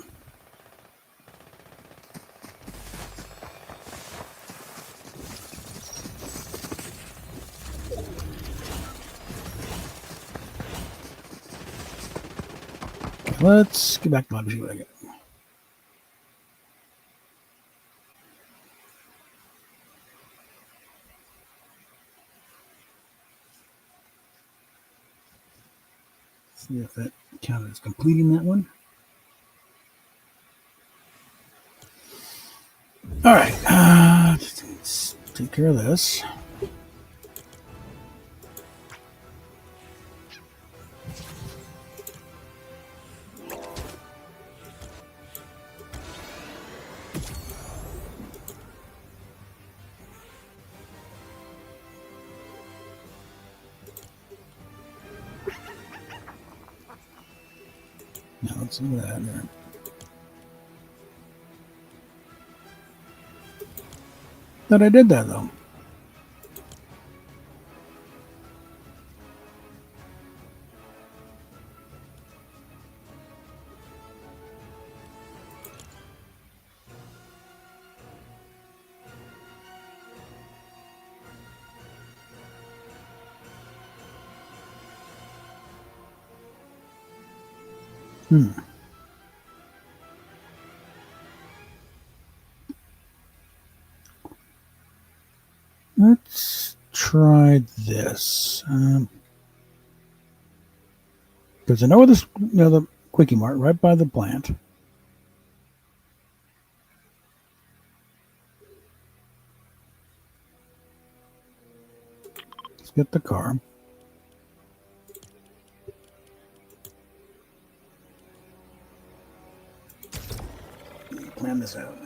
Let's get back to my see what I get. See if that counted as completing that one. All right. Let's take care of this. Now let's look at that there. Thought I did that though. Let's try this. Because I know this, the Quickie Mart right by the plant. Let's get the car. Plan this out.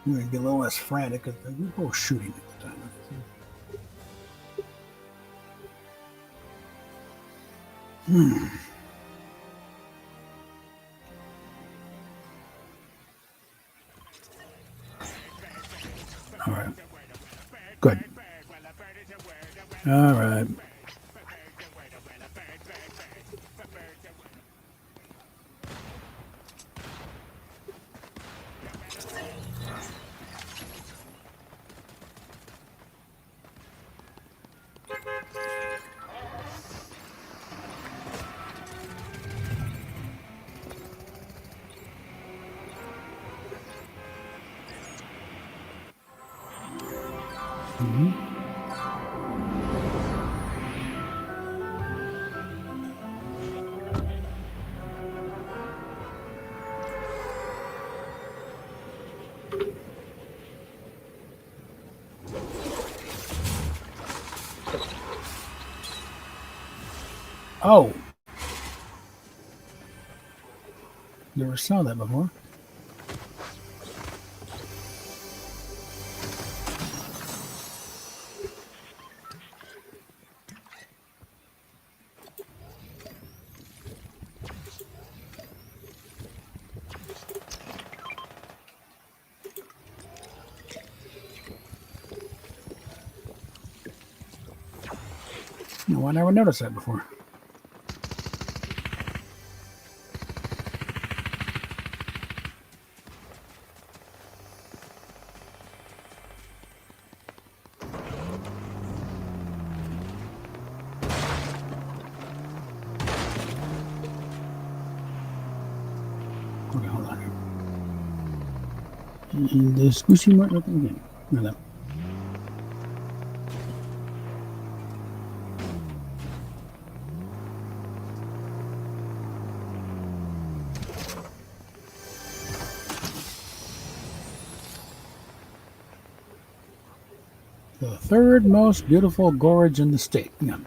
You know, be a little less frantic because we were both shooting at the time. All right. Good. All right. Oh, never saw that before. No, I never noticed that before. Okay, hold on here. And the squishy mark again. No, no. The third most beautiful gorge in the state. Yeah.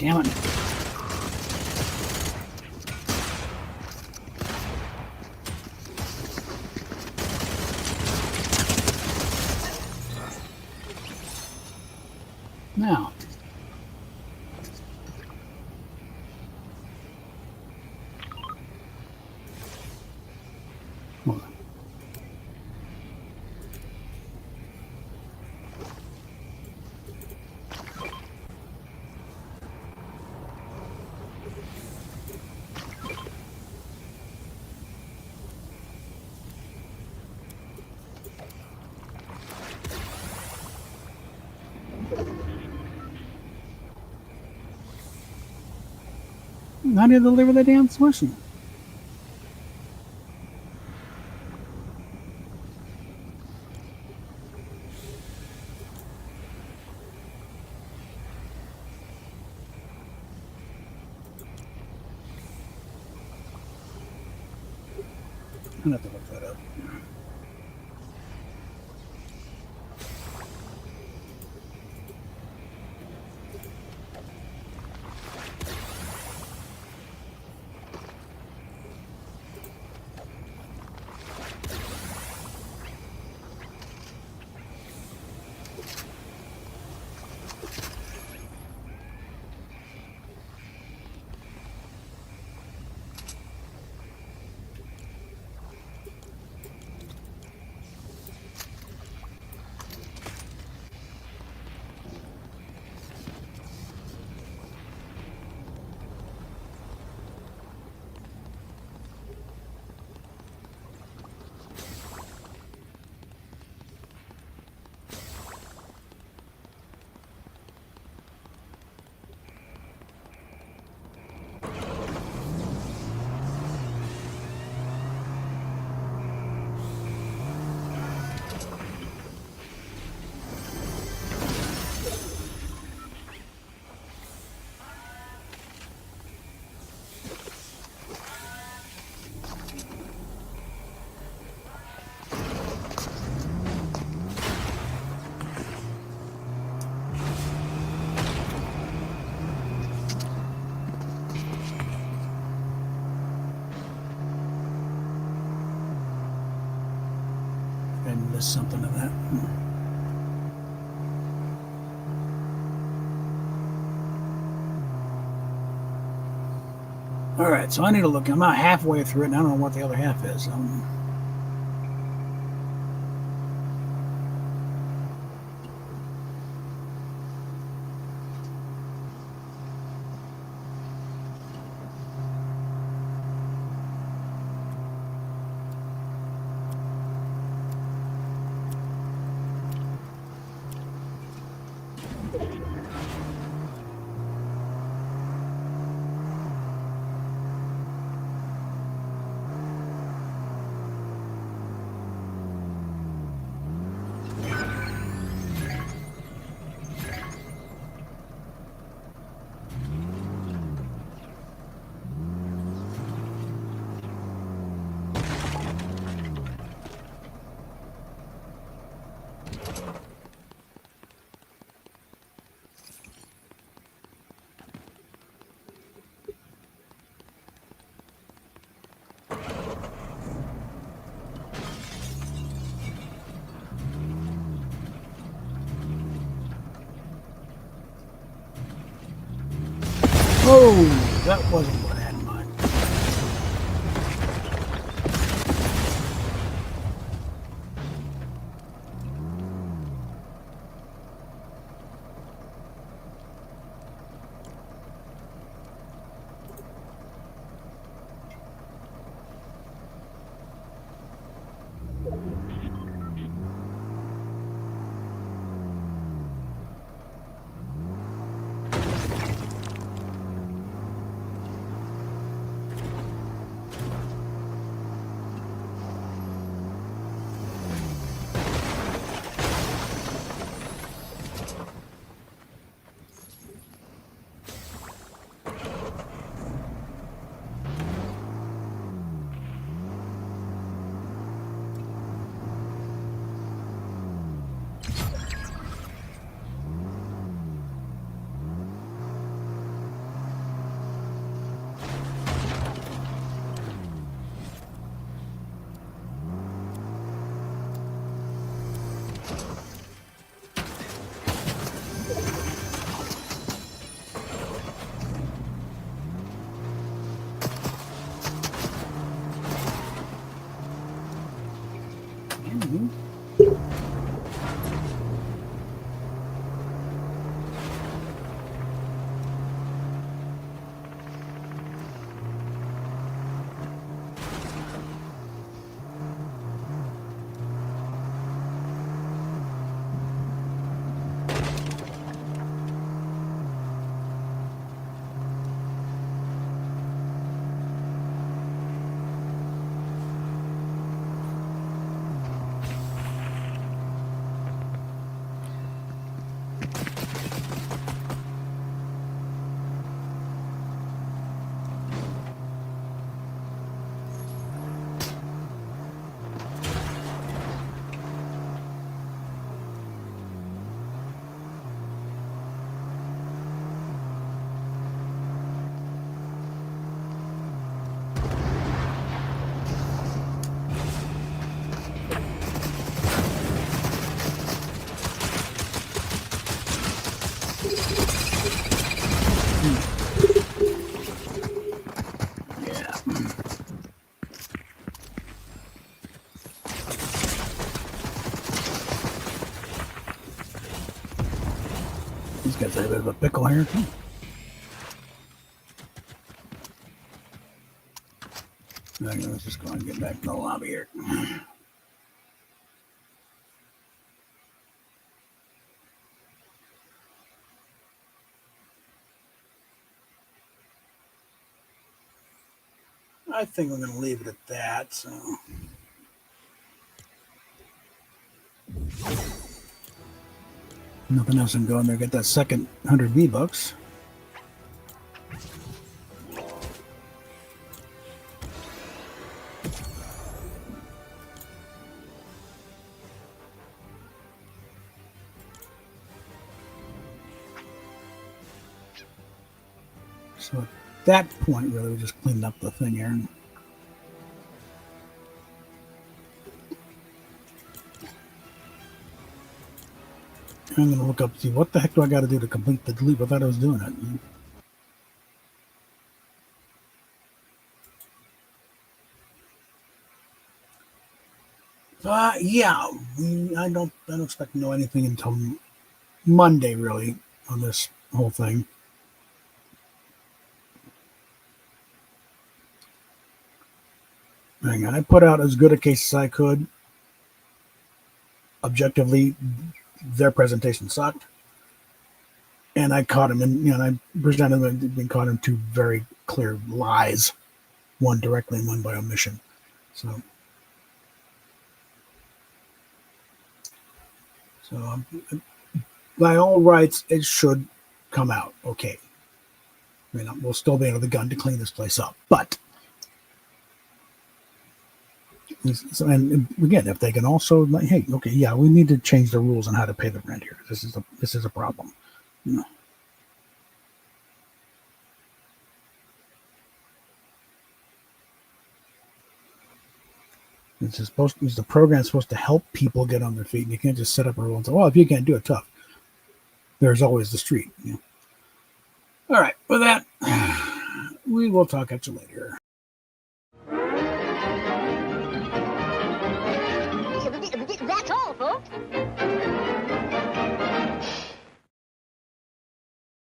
Damn it. Now. Hold on. How do you deliver the damn slushy? I'll have to look that up. I missed something of that. All right, so I need to look. I'm about halfway through it, and I don't know what the other half is. Oh, that wasn't what I had in mind. Mhm. Yeah. These guys are a bit of a pickle here. Let's just go and get back in the lobby here. I think we're going to leave it at that. So, nothing else can go in there. Get that second 100 V-Bucks. So at that point, really, we just cleaned up the thing here. I'm going to look up, see what the heck do I got to do to complete the delete? I thought I was doing it. Yeah, I don't expect to know anything until Monday, really, on this whole thing. Hang on, I put out as good a case as I could. Objectively, their presentation sucked, and I caught him in. I presented them and caught him two very clear lies, one directly and one by omission. So by all rights, it should come out okay. We'll still be under the gun to clean this place up, but. And again, if they can also, hey, okay, yeah, we need to change the rules on how to pay the rent here. This is a problem. The program's supposed to help people get on their feet, and you can't just set up a rule and say, well, if you can't do it, tough. There's always the street. All right, with that, we will talk at you later.